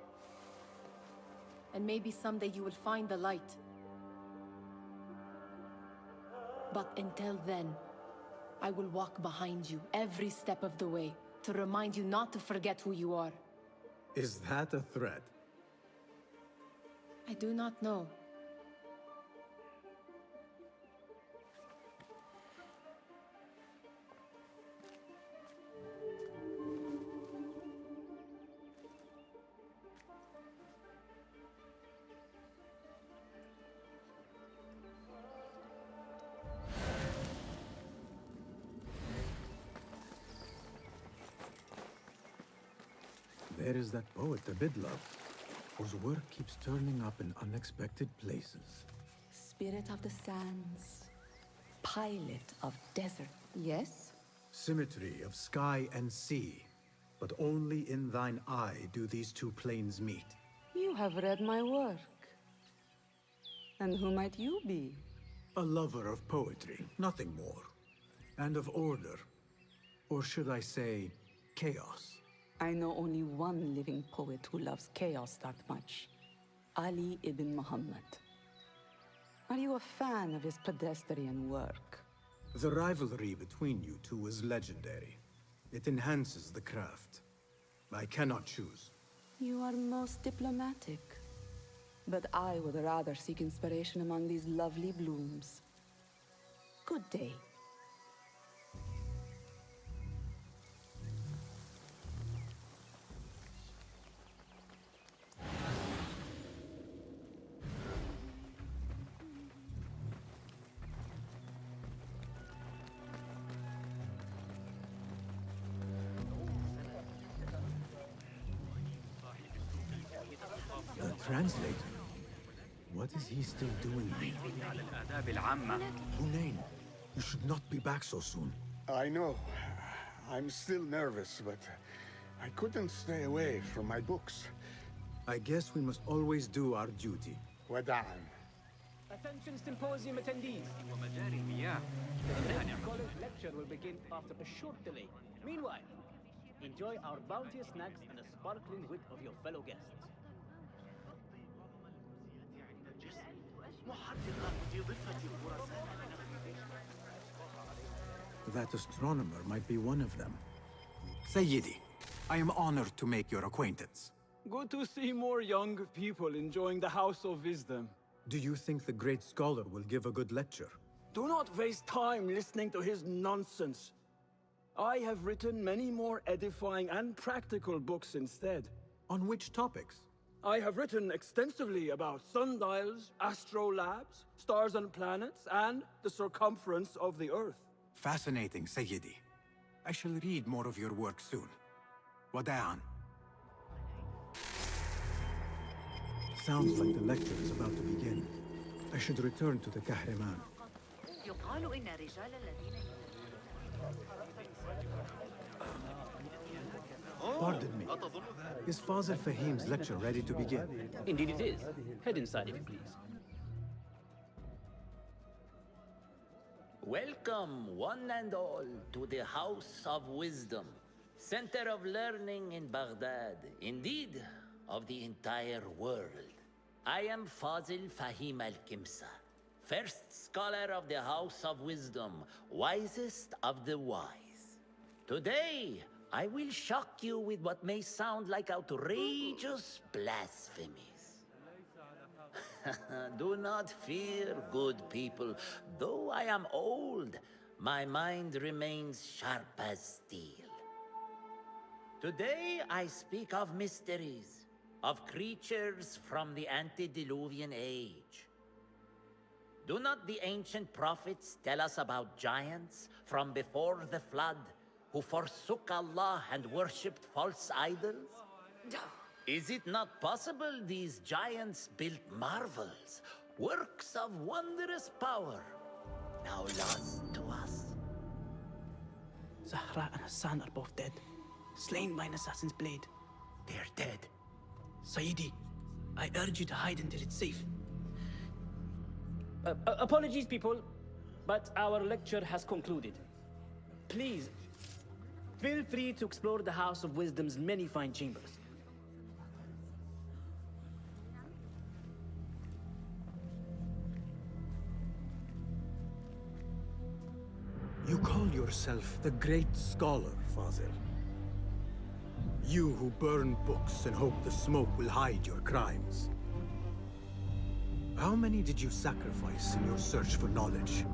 J: And maybe someday you will find the light. But until then, I will walk behind you every step of the way to remind you not to forget who you are.
A: Is that a threat?
J: I do not know.
A: There is that poet, the Bidlove, whose work keeps turning up in unexpected places.
Q: Spirit of the sands, pilot of desert, yes?
A: Symmetry of sky and sea, but only in thine eye do these two planes meet.
Q: You have read my work. And who might you be?
A: A lover of poetry, nothing more. And of order. Or should I say, chaos.
Q: I know only one living poet who loves chaos that much. Ali ibn Muhammad. Are you a fan of his pedestrian work?
A: The rivalry between you two is legendary. It enhances the craft. I cannot choose.
Q: You are most diplomatic. But I would rather seek inspiration among these lovely blooms. Good day.
A: The translator? What is he still doing here? Hunain, you should not be back so soon.
I: I know. I'm still nervous, but I couldn't stay away from my books.
A: I guess we must always do our duty.
I: Wada'an.
L: Attention symposium attendees. The next college lecture will begin after a short delay. Meanwhile, enjoy our bounteous snacks and the sparkling wit of your fellow guests.
A: That astronomer might be one of them. Sayyidi, I am honored to make your acquaintance.
R: Good to see more young people enjoying the House of Wisdom.
A: Do you think the great scholar will give a good lecture?
R: Do not waste time listening to his nonsense. I have written many more edifying and practical books instead.
A: On which topics?
R: I have written extensively about sundials, astrolabes, stars and planets, and the circumference of the Earth.
A: Fascinating, Sayyidi. I shall read more of your work soon. Wada'an. Sounds like the lecture is about to begin. I should return to the Kahraman.
D: يقال إن الرجال الذين
A: Pardon me. Is Fazil Fahim's lecture ready to begin?
L: Indeed it is. Head inside if you please.
F: Welcome, one and all, to the House of Wisdom, center of learning in Baghdad, indeed, of the entire world. I am Fazil Fahim al-Kimsa, first scholar of the House of Wisdom, wisest of the wise. Today, I will shock you with what may sound like outrageous blasphemies. Do not fear, good people. Though I am old, my mind remains sharp as steel. Today I speak of mysteries, of creatures from the antediluvian age. Do not the ancient prophets tell us about giants from before the flood who forsook Allah and worshipped false idols? Is it not possible these giants built marvels, works of wondrous power, now lost to us?
S: Zahra and Hassan are both dead, slain by an assassin's blade.
F: They're dead.
S: Sayyidi, I urge you to hide until it's safe.
L: Apologies, people, but our lecture has concluded. Please, feel free to explore the House of Wisdom's many fine chambers.
A: You call yourself the Great Scholar, Fazil. You who burn books and hope the smoke will hide your crimes. How many did you sacrifice in your search for knowledge?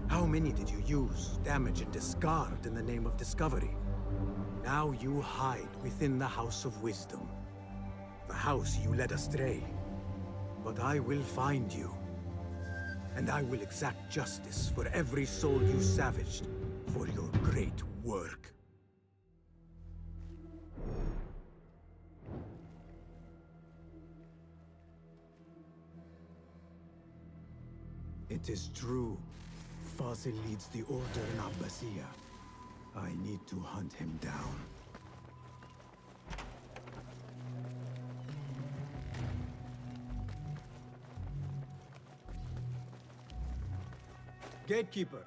A: How many did you use, damage, and discard in the name of discovery? Now you hide within the House of Wisdom. The house you led astray. But I will find you. And I will exact justice for every soul you savaged for your great work. It is true. Fazil leads the Order in Abbasiyya. I need to hunt him down. Gatekeeper,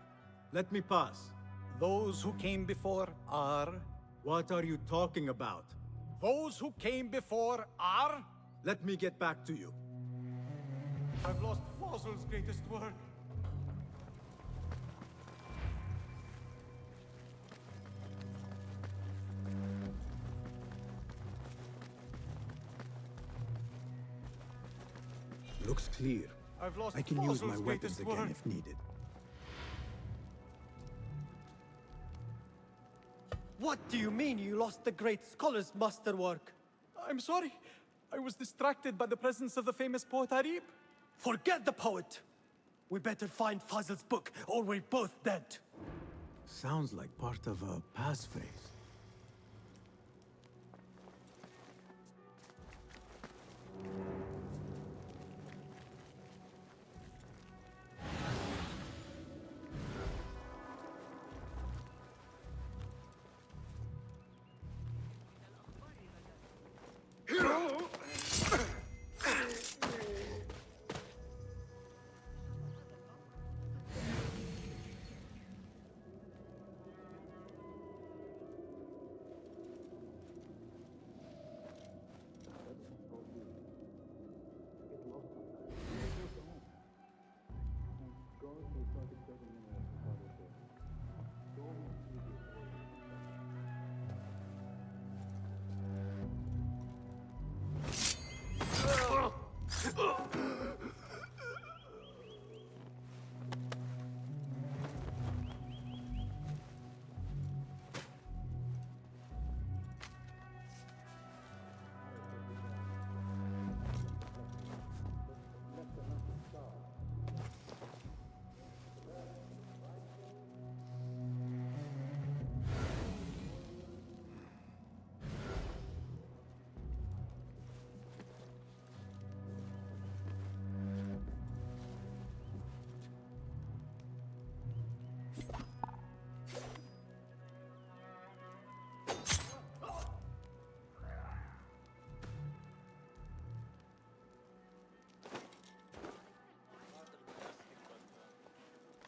A: let me pass.
T: Those who came before are...
A: What are you talking about?
T: Those who came before are...
A: Let me get back to you.
T: I've lost Fazil's greatest work.
A: Looks clear.
T: I've lost
A: I can use my
T: Fazil's
A: weapons
T: greatest
A: again
T: work.
A: if needed.
C: What do you mean you lost the great scholar's masterwork?
T: I'm sorry. I was distracted by the presence of the famous poet Arib.
C: Forget the poet! We better find Fazil's book, or we're both dead.
A: Sounds like part of a passphrase.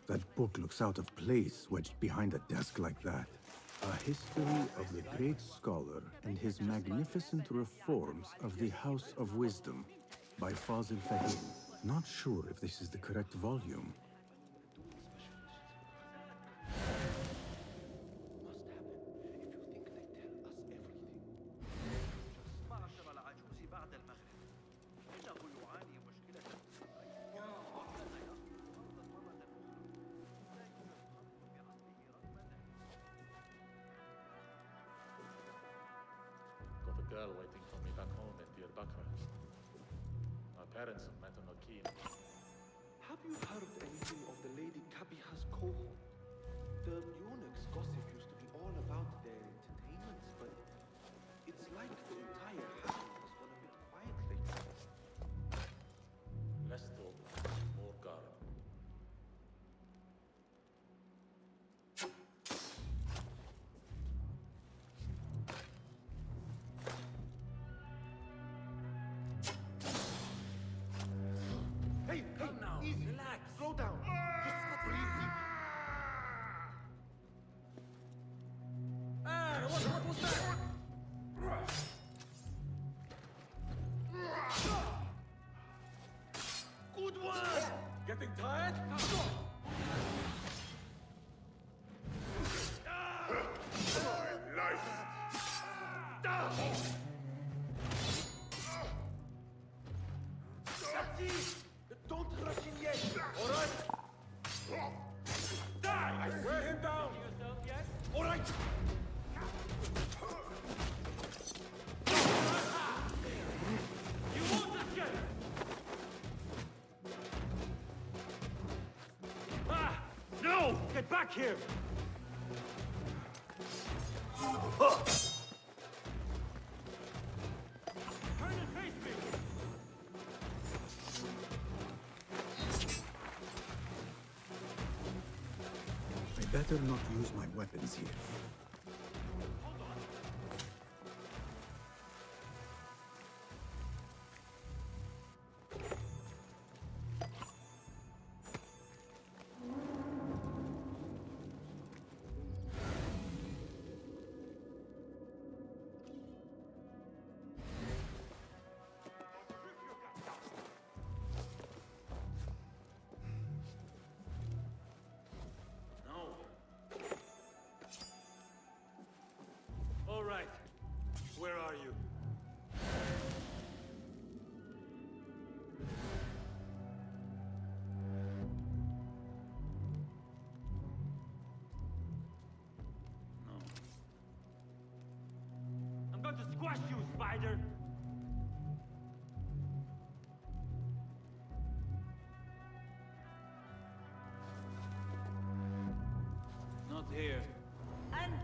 A: That book looks out of place, wedged behind a desk like that. A history of the great scholar and his magnificent reforms of the House of Wisdom by Fazil Fahim. Not sure if this is the correct volume.
E: parents of Matanokil.
U: Have you heard anything of the Lady Kabiha's cohort? The eunuchs' gossip used to be all about their entertainments, but it's like the entire harem has gone a bit quiet lately.
E: Less talk, more guard.
U: Hey, come now. Easy. Relax. Slow down. This is not really easy.
E: What was that?
U: Good one!
E: Getting tired?
U: That's it! Don't rush in yet!
E: All right.
U: Die!
E: Wear him down.
U: All right!
E: You won't escape.
U: No! Get back here!
E: Turn and face me.
A: I better not use my weapons here.
E: All right. Where are you?
U: No. I'm going to squash you, spider!
E: Not here.
D: أنت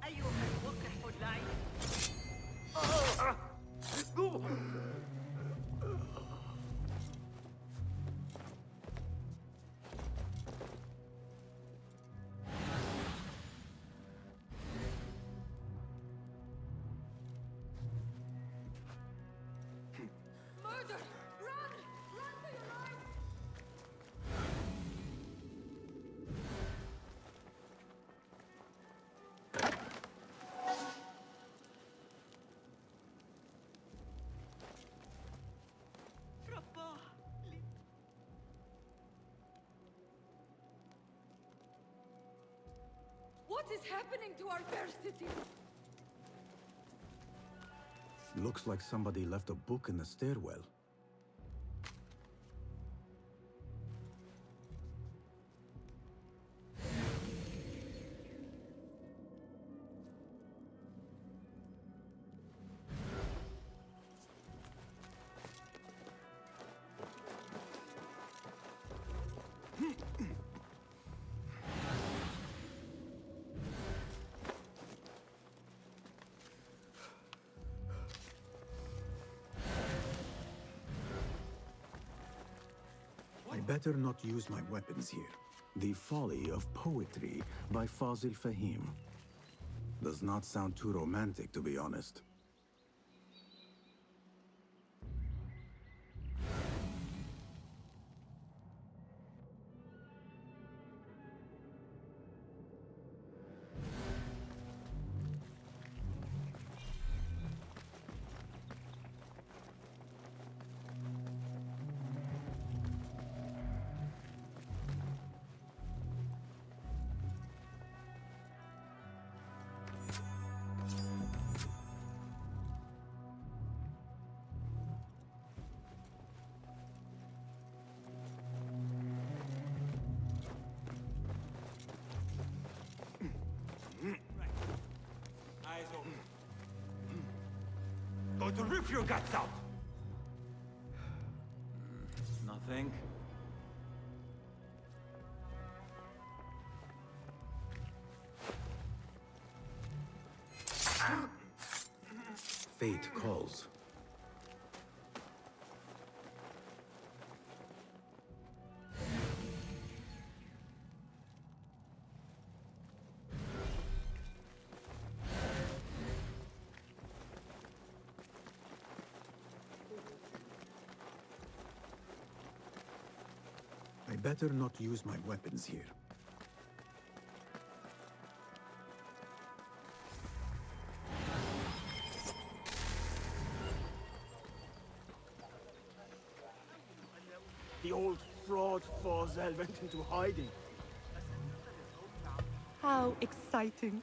D: أيها الوقح اللعين.
G: Murder! Run! Run for your life!
D: رباه.
G: What is happening to our fair city?
A: Looks like somebody left a book in the stairwell. I better not use my weapons here. The Folly of Poetry by Fazil Fahim. Does not sound too romantic, to be honest.
U: Eyes open. Going to rip your guts out!
H: think?
A: Fate calls. I better not use my weapons here.
R: The old fraud Forzel went into hiding.
Q: How exciting.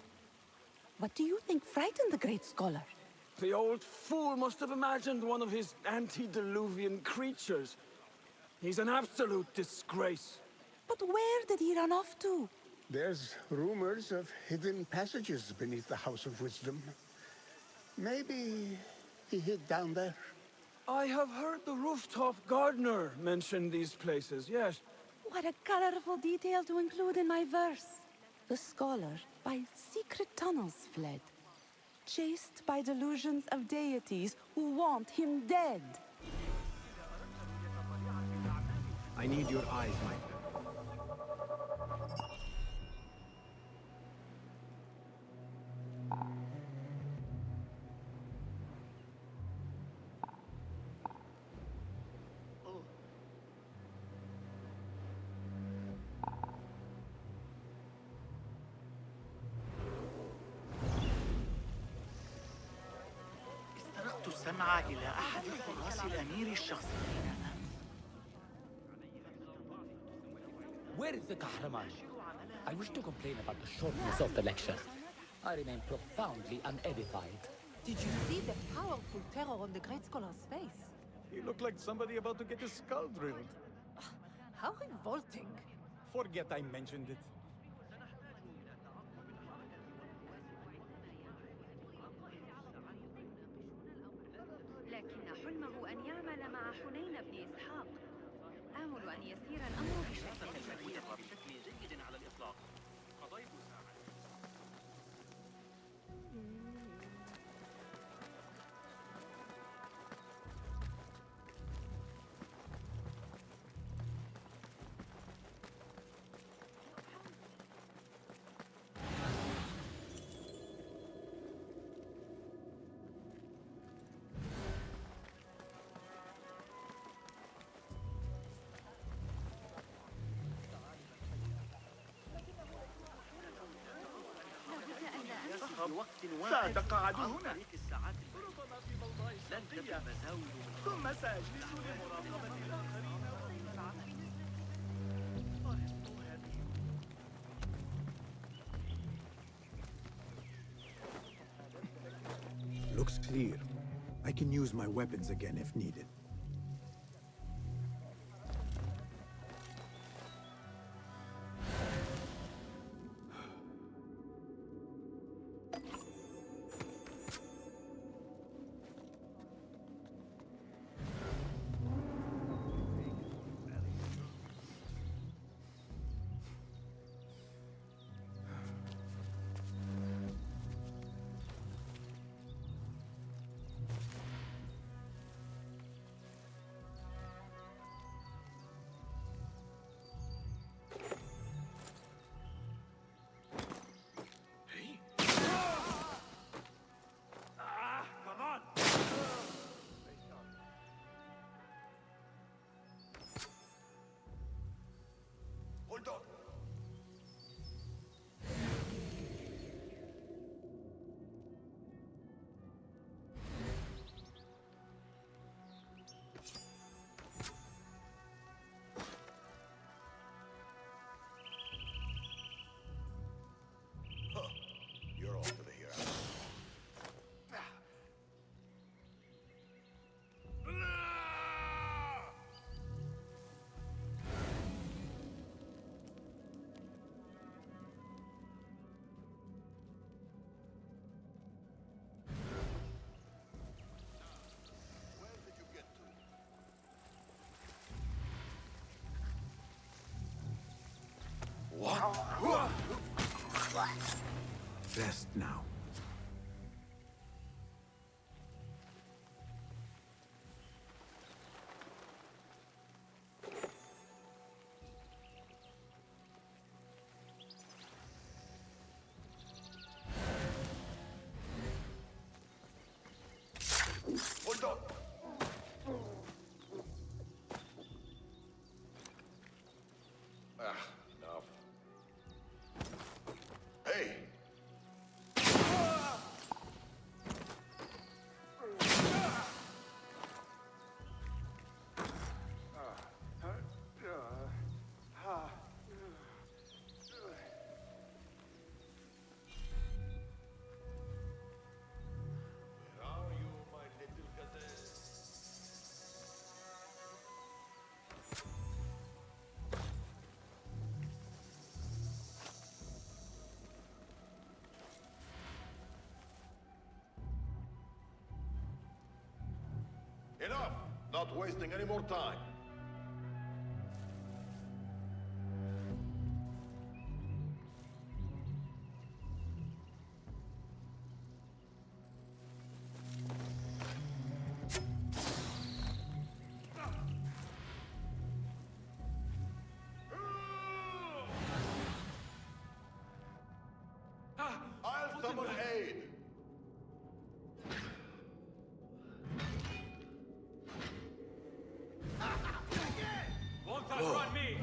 Q: What do you think frightened the great scholar?
R: The old fool must have imagined one of his antediluvian creatures. He's an absolute disgrace.
Q: But where did he run off to?
I: There's rumors of hidden passages beneath the House of Wisdom. Maybe he hid down there.
R: I have heard the rooftop gardener mention these places, yes.
Q: What a colorful detail to include in my verse. The scholar by secret tunnels fled, chased by delusions of deities who want him dead.
A: I need your eyes, my friend.
K: استرقت السمع إلى أحد حراس الأمير الشخصيين.
M: Where is the Kahraman? I wish to complain about the shortness of the lecture. I remain profoundly unedified.
D: Did you see the powerful terror on the great scholar's face?
T: He looked like somebody about to get his skull drilled.
D: How revolting.
T: Forget I mentioned it.
D: لكن حلمه أن يعمل مع حنين بن إسحاق. آمل أن يسير الأمر بشكل جيد.
H: بشكل جيد على الإطلاق. قضيت ساعة.
K: سأتقاعد هنا. لن تبقى مزاول ثم سأجلس لمراقبة الآخرين.
A: Looks clear. I can use my weapons again if needed. Rest now.
I: Hold on. Enough. Hey!
O: Enough! Not wasting any more time. I'll summon aid!
E: Won't outrun me!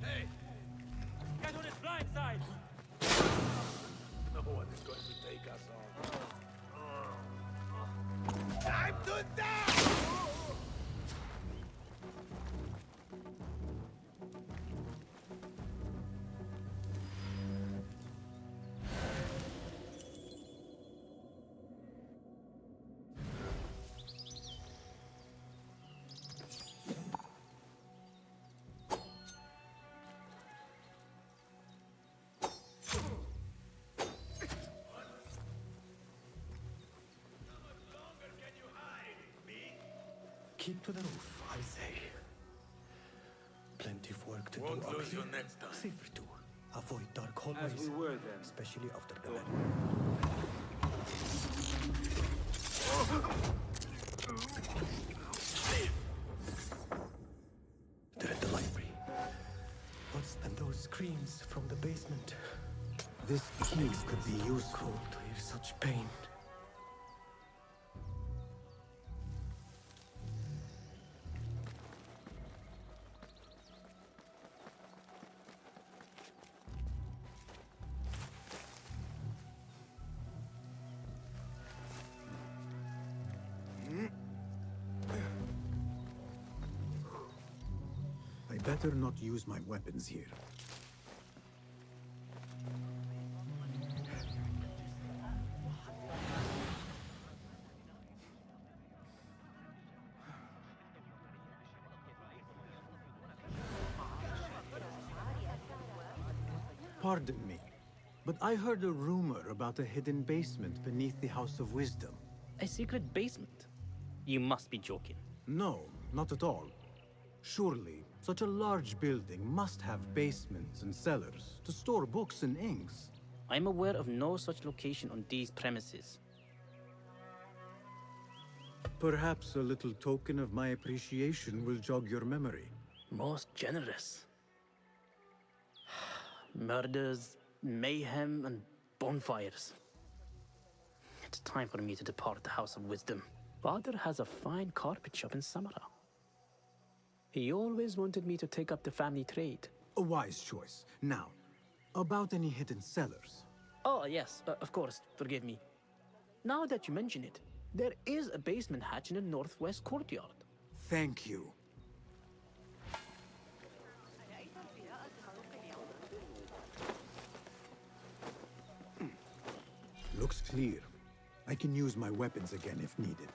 E: Hey! Get on his blind side!
O: No one is going to take us on.
E: Time to die!
C: Keep to the roof, I say. Plenty of work to
O: Won't
C: do up
O: lose
C: here.
O: you next time.
C: Safer too. Avoid dark hallways.
E: As we were then.
C: Especially after the battle. They're at the library. What's and those screams from the basement?
A: This key could be useful.
C: To hear such pain.
A: I better not use my weapons here. Pardon me, but I heard a rumor about a hidden basement beneath the House of Wisdom.
S: A secret basement? You must be joking.
A: No, not at all. Surely, such a large building must have basements and cellars to store books and inks.
S: I'm aware of no such location on these premises.
A: Perhaps a little token of my appreciation will jog your memory.
S: Most generous. Murders, mayhem, and bonfires. It's time for me to depart the House of Wisdom. Father has a fine carpet shop in Samara.
L: He always wanted me to take up the family trade.
A: A wise choice. Now, about any hidden cellars.
S: Oh, yes, of course, forgive me. Now that you mention it, there is a basement hatch in the northwest courtyard.
A: Thank you. Looks clear. I can use my weapons again if needed.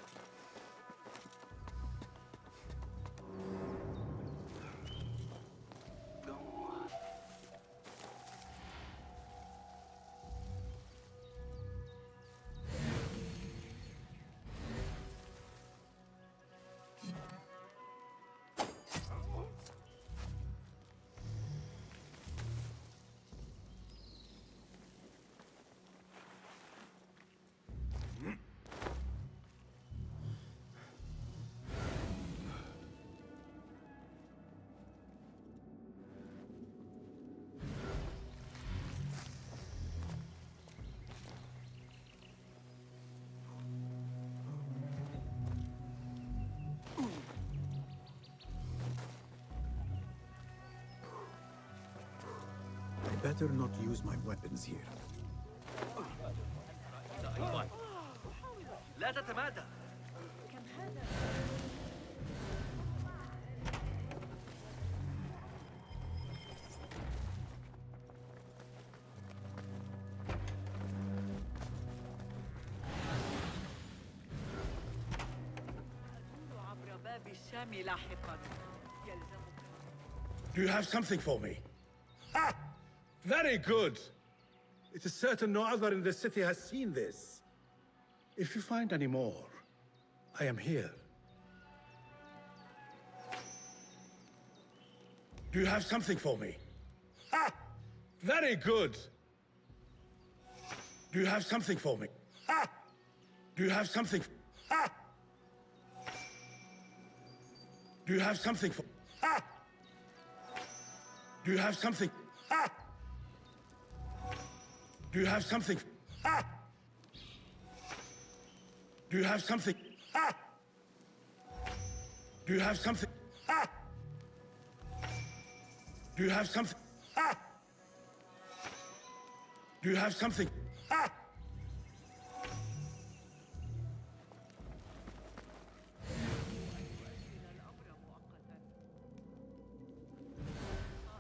A: Better not use my weapons here.
K: أيضاً. لا تتمادى.
D: عبر باب الشام لاحقاً.
O: Do you have something for me? Ha! Very good! It is certain no other in the city has seen this. If you find any more, I am here. Do you have something for me? Ha! Very good! Do you have something for me? Ha! Do you have something? Ha! Do you have something for? Ha! Do you have something? Ha! Do you have something? Ha! Do you have something? Ha! Do you have something? Ha! Do you have something? Ha! Do you have something? Ha!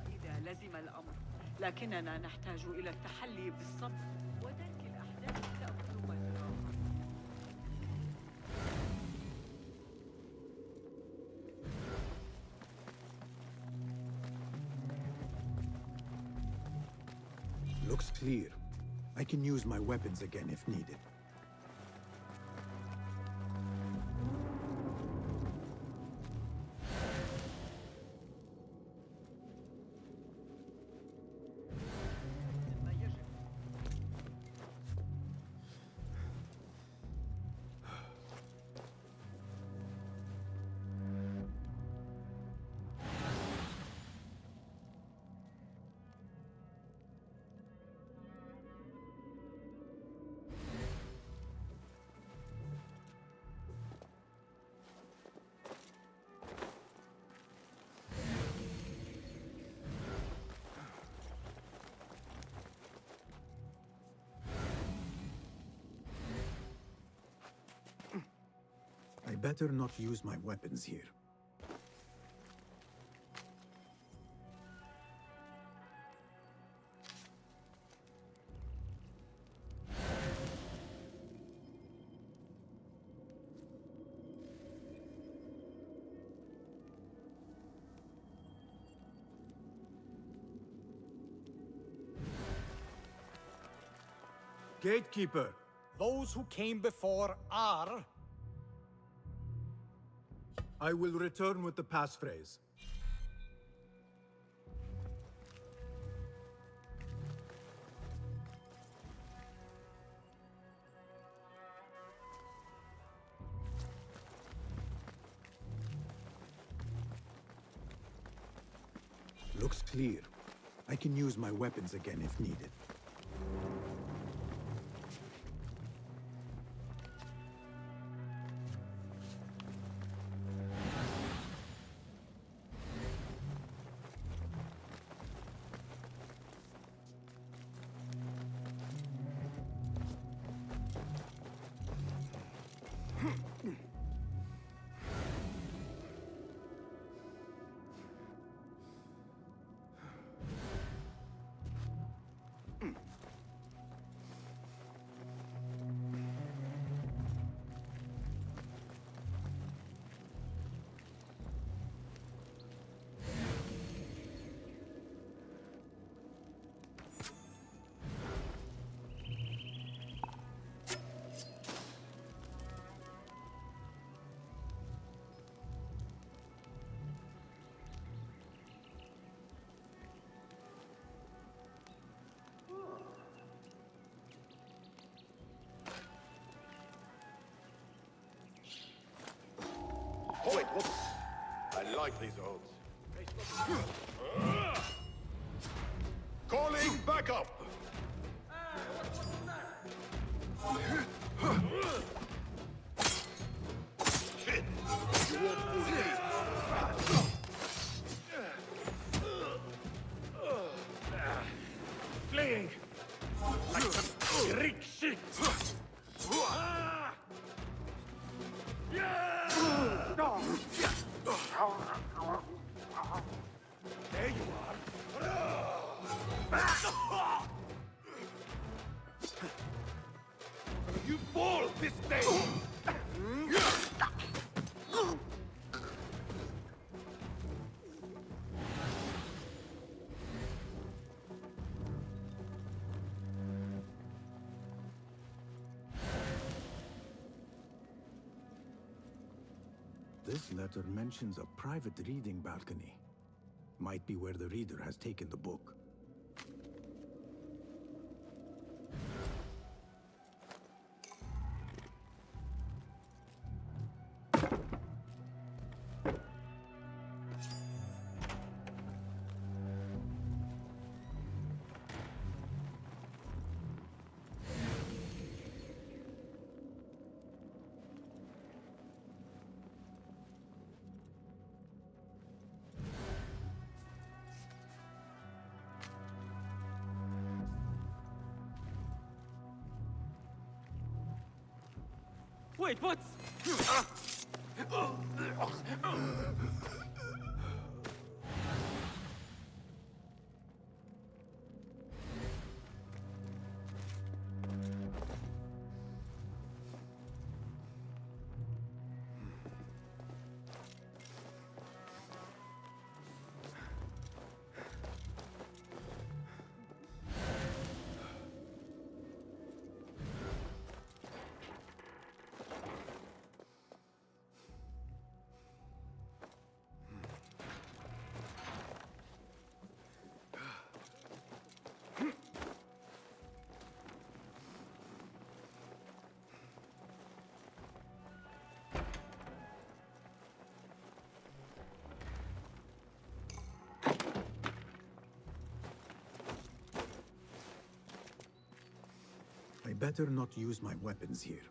D: إذا لزم الأمر، لكننا نحتاج إلى التحلي بالصبر ودرك الأحداث تأخذ مجراها.
A: Looks clear. I can use my weapons again if needed. I better not use my weapons here. Gatekeeper!
T: Those who came before are...
A: I will return with the passphrase. Looks clear. I can use my weapons again if needed.
P: Oh, wait, whoops. I like these odds. Calling backup! Shit! You won't fool me.
T: Fleeing! Like some Greek shit! There you are! You fall this day!
A: This letter mentions a private reading balcony. Might be where the reader has taken the book.
T: Wait, what?
A: I better not use my weapons here.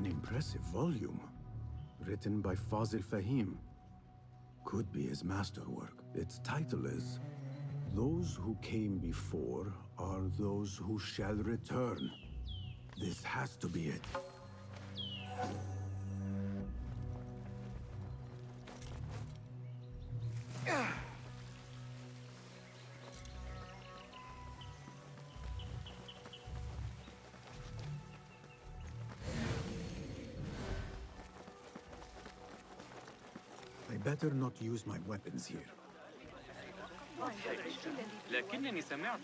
A: An impressive volume. Written by Fazil Fahim. Could be his masterwork. Its title is Those Who Came Before Are Those Who Shall Return. This has to be it. I better not use my weapons here.
H: لكنني سمعت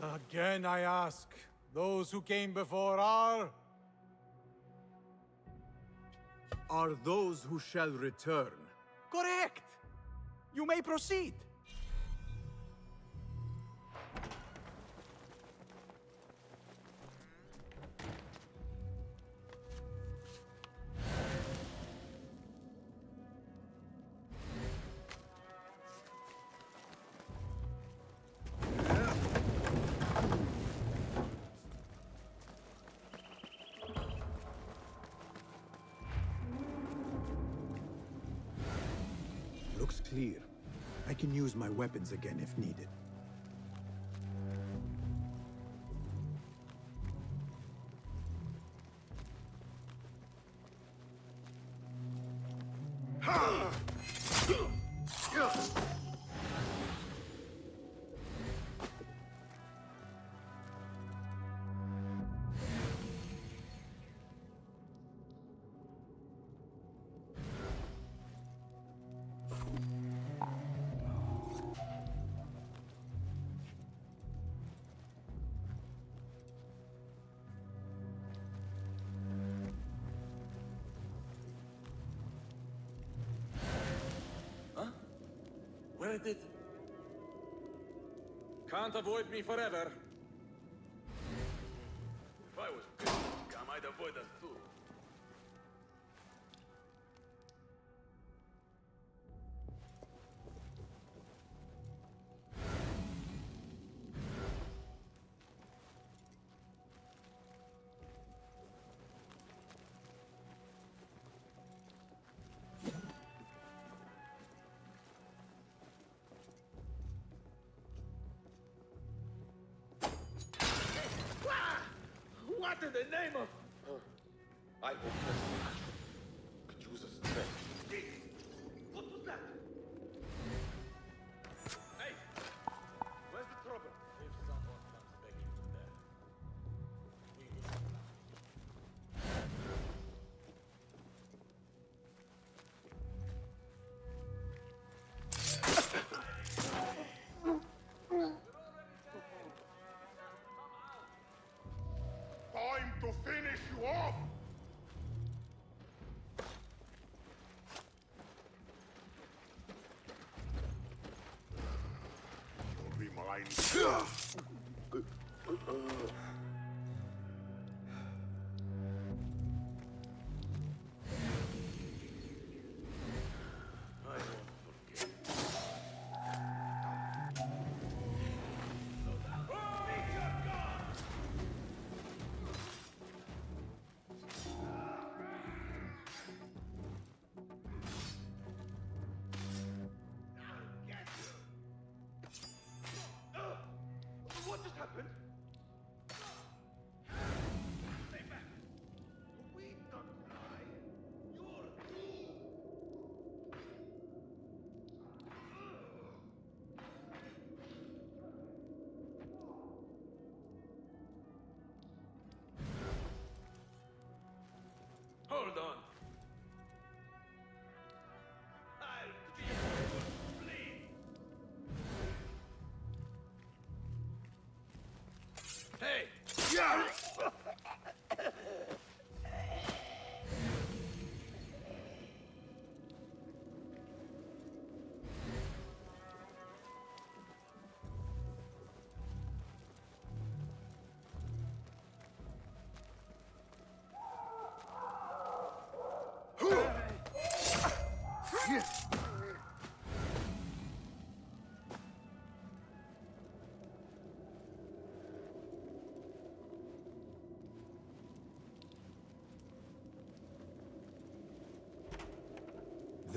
T: Again I ask, those who came before are?
A: Are those who shall return.
T: Correct! You may proceed.
A: Looks clear. I can use my weapons again if needed.
E: Where did... Can't avoid me forever. If I was big, I might avoid us too. What in the name of...
P: I hope that could use a strength.
E: What was that? Hey! Where's the trouble? If someone comes begging for death, we will supply.
P: Time to finish you off! You'll be mine.
E: What just happened? Stay back! We don't fly. You're cool. Hold on. I'll be please. Hey! Yeah!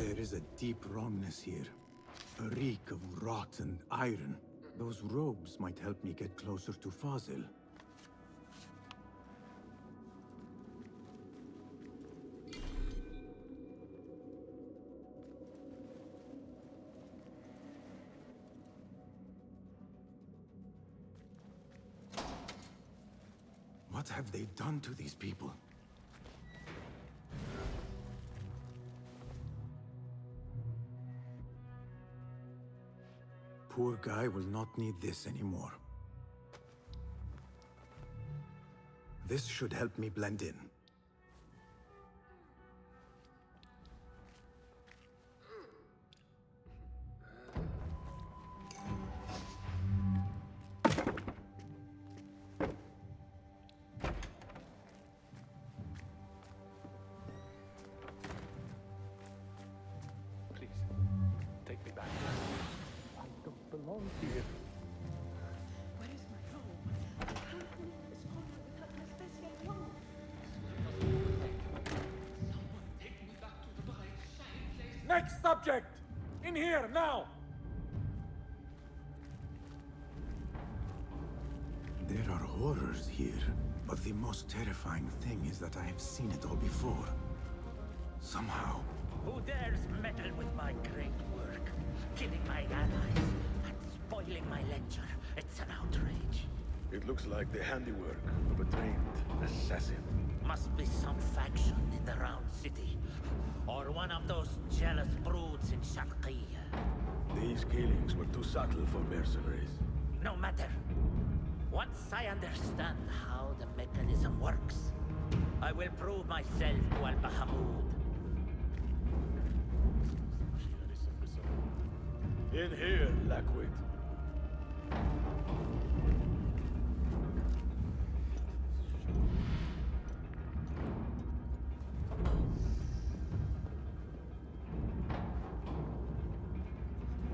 A: There is a deep wrongness here. A reek of rot and iron. Those robes might help me get closer to Fazil. What have they done to these people? Poor guy will not need this anymore. This should help me blend in.
E: Please, take me back. I don't belong here.
D: Where is my robe? I can't leave this corner without my special robe.
T: Next subject! In here, now!
A: There are horrors here, but the most terrifying thing is that I have seen it all before. Somehow.
F: Who dares meddle with my great work? Killing my allies and spoiling my lecture. It's an outrage.
P: It looks like the handiwork of a trained assassin.
F: Must be some faction in the Round City. Or one of those jealous broods in Sharqiyya.
P: These killings were too subtle for mercenaries.
F: No matter. Once I understand how the mechanism works, I will prove myself to Al-Bahamud.
P: In here, Lackwit.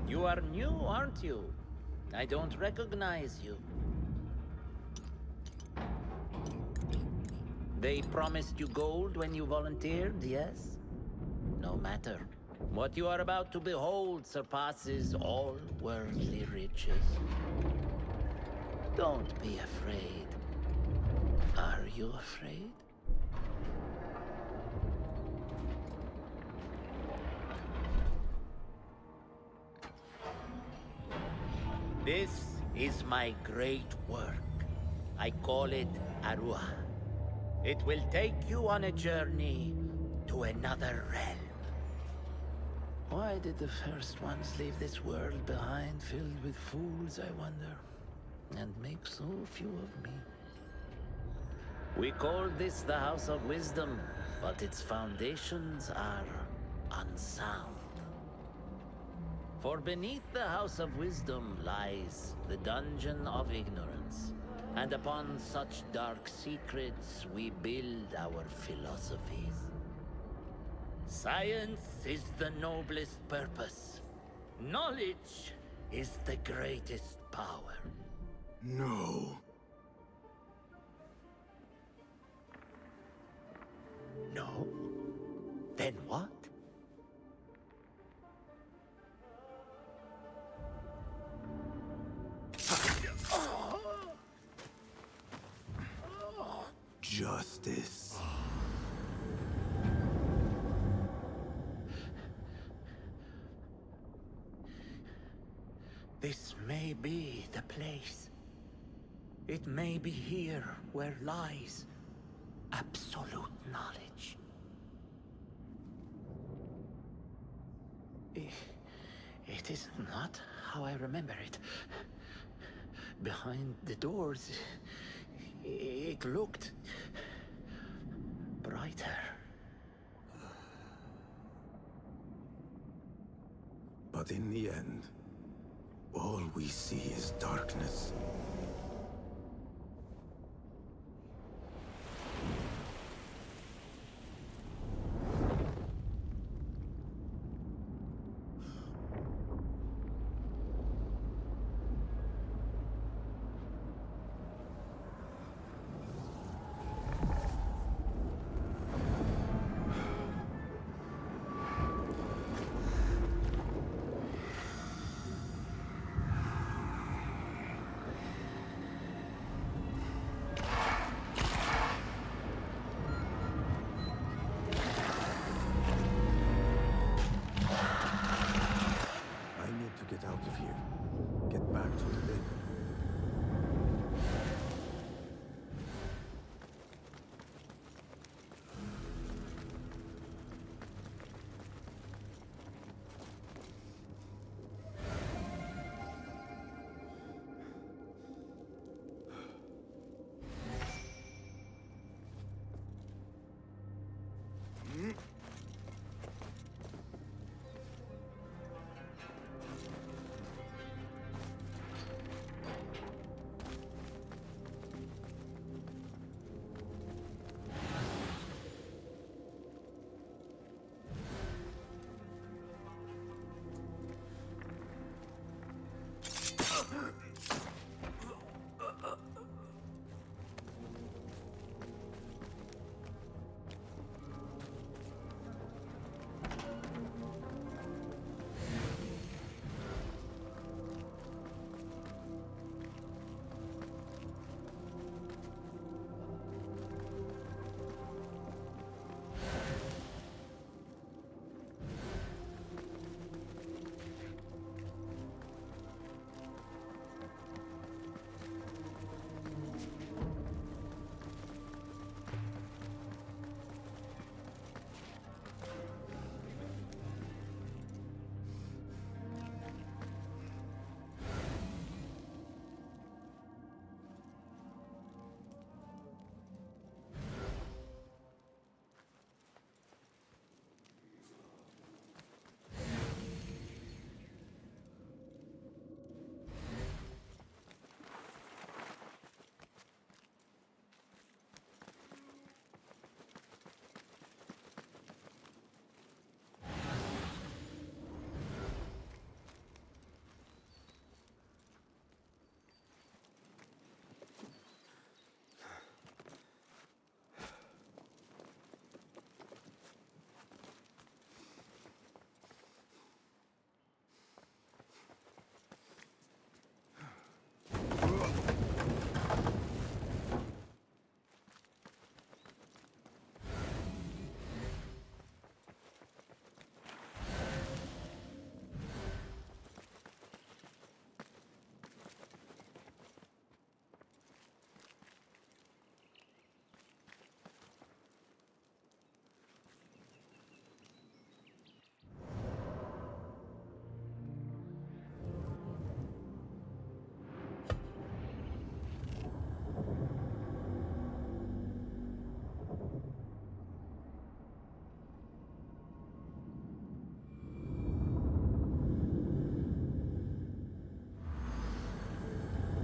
F: You are new, aren't you? I don't recognize you. They promised you gold when you volunteered, yes? No matter. What you are about to behold surpasses all worldly riches. Don't be afraid. Are you afraid? This is my great work. I call it Aruah. It will take you on a journey to another realm. Why did the first ones leave this world behind filled with fools, I wonder? And make so few of me. We call this the House of Wisdom, but its foundations are unsound. For beneath the House of Wisdom lies the Dungeon of Ignorance. And upon such dark secrets, we build our philosophies. Science is the noblest purpose. Knowledge is the greatest power.
A: No.
F: No? Then what?
A: Justice.
F: This may be the place. It may be here where lies absolute knowledge. It is not how I remember it. Behind the doors, it looked brighter.
A: But in the end, all we see is darkness. out of here. Get back to the lake.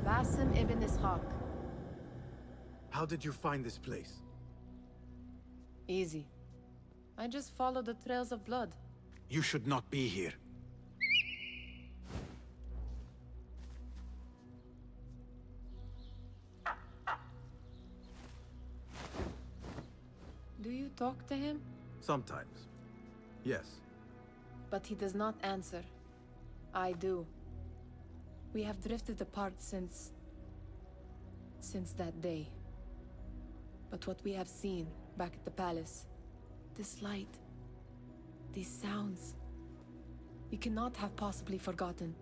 J: Basim ibn Ishaq.
A: How did you find this place?
J: Easy. I just followed the trails of blood.
A: You should not be here.
J: Do you talk to him?
A: Sometimes. Yes.
J: But he does not answer. I do. We have drifted apart since that day. But what we have seen back at the palace, this light, these sounds, we cannot have possibly forgotten.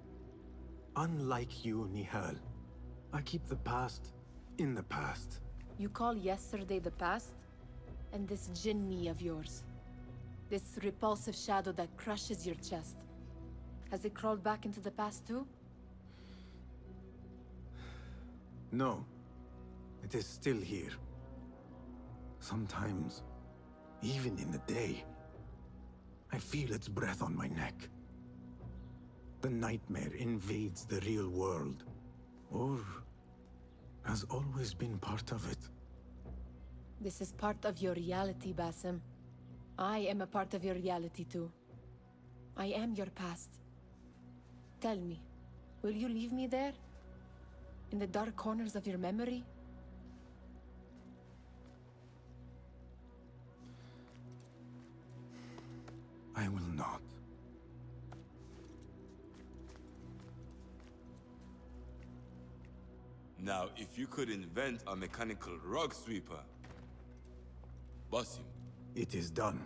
A: Unlike you, Nihal, I keep the past in the past.
J: You call yesterday the past? And this jinni of yours, this repulsive shadow that crushes your chest, has it crawled back into the past too?
A: No. It is still here. Sometimes, even in the day, I feel its breath on my neck. The nightmare invades the real world, or has always been part of it.
J: This is part of your reality, Basim. I am a part of your reality too. I am your past. Tell me, will you leave me there? In the dark corners of your memory?
A: I will not.
B: Now, if you could invent a mechanical rug sweeper, Basim.
A: It is done.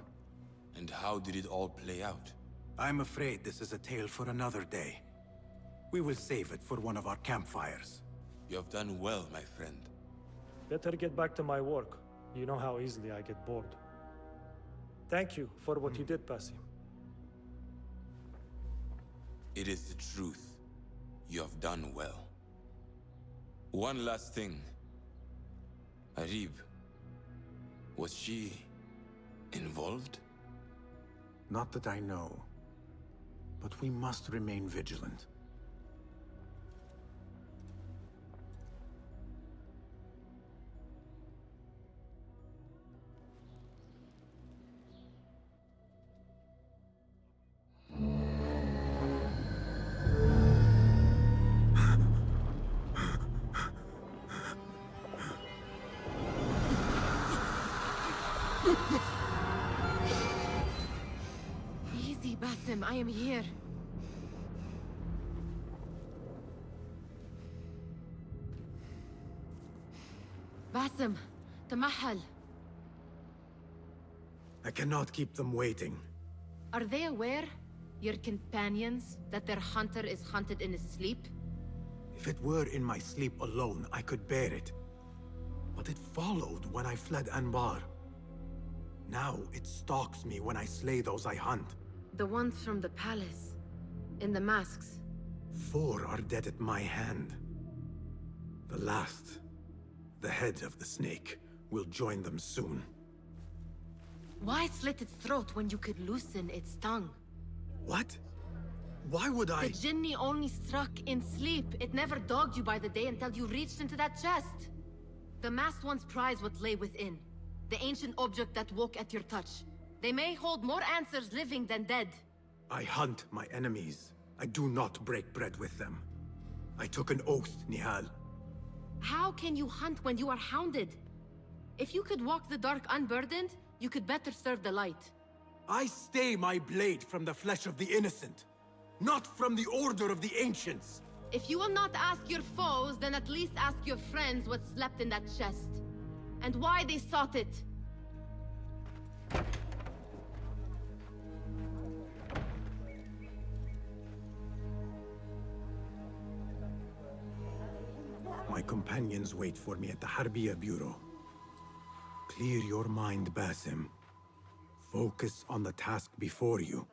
B: And how did it all play out?
A: I'm afraid this is a tale for another day. We will save it for one of our campfires.
B: You have done well, my friend.
N: Better get back to my work. You know how easily I get bored. Thank you for what you did, Basim.
B: It is the truth. You have done well. One last thing. Arib, was she involved?
A: Not that I know. But we must remain vigilant.
J: Easy, Basim. I am here. Basim, تمهل.
A: I cannot keep them waiting.
J: Are they aware, your companions, that their hunter is hunted in his sleep?
A: If it were in my sleep alone, I could bear it. But it followed when I fled Anbar. Now it stalks me when I slay those I hunt.
J: The ones from the palace, in the masks.
A: 4 are dead at my hand. The last, the head of the snake, will join them soon.
J: Why slit its throat when you could loosen its tongue?
A: What? Why would I?
J: The Jinni only struck in sleep. It never dogged you by the day until you reached into that chest. The masked ones prize what lay within. The ancient object that woke at your touch. They may hold more answers living than dead.
A: I hunt my enemies. I do not break bread with them. I took an oath, Nihal.
J: How can you hunt when you are hounded? If you could walk the dark unburdened, you could better serve the light.
A: I stay my blade from the flesh of the innocent, not from the order of the ancients.
J: If you will not ask your foes, then at least ask your friends what slept in that chest. And why they sought it.
A: My companions wait for me at the Harbiya Bureau. Clear your mind, Basim. Focus on the task before you.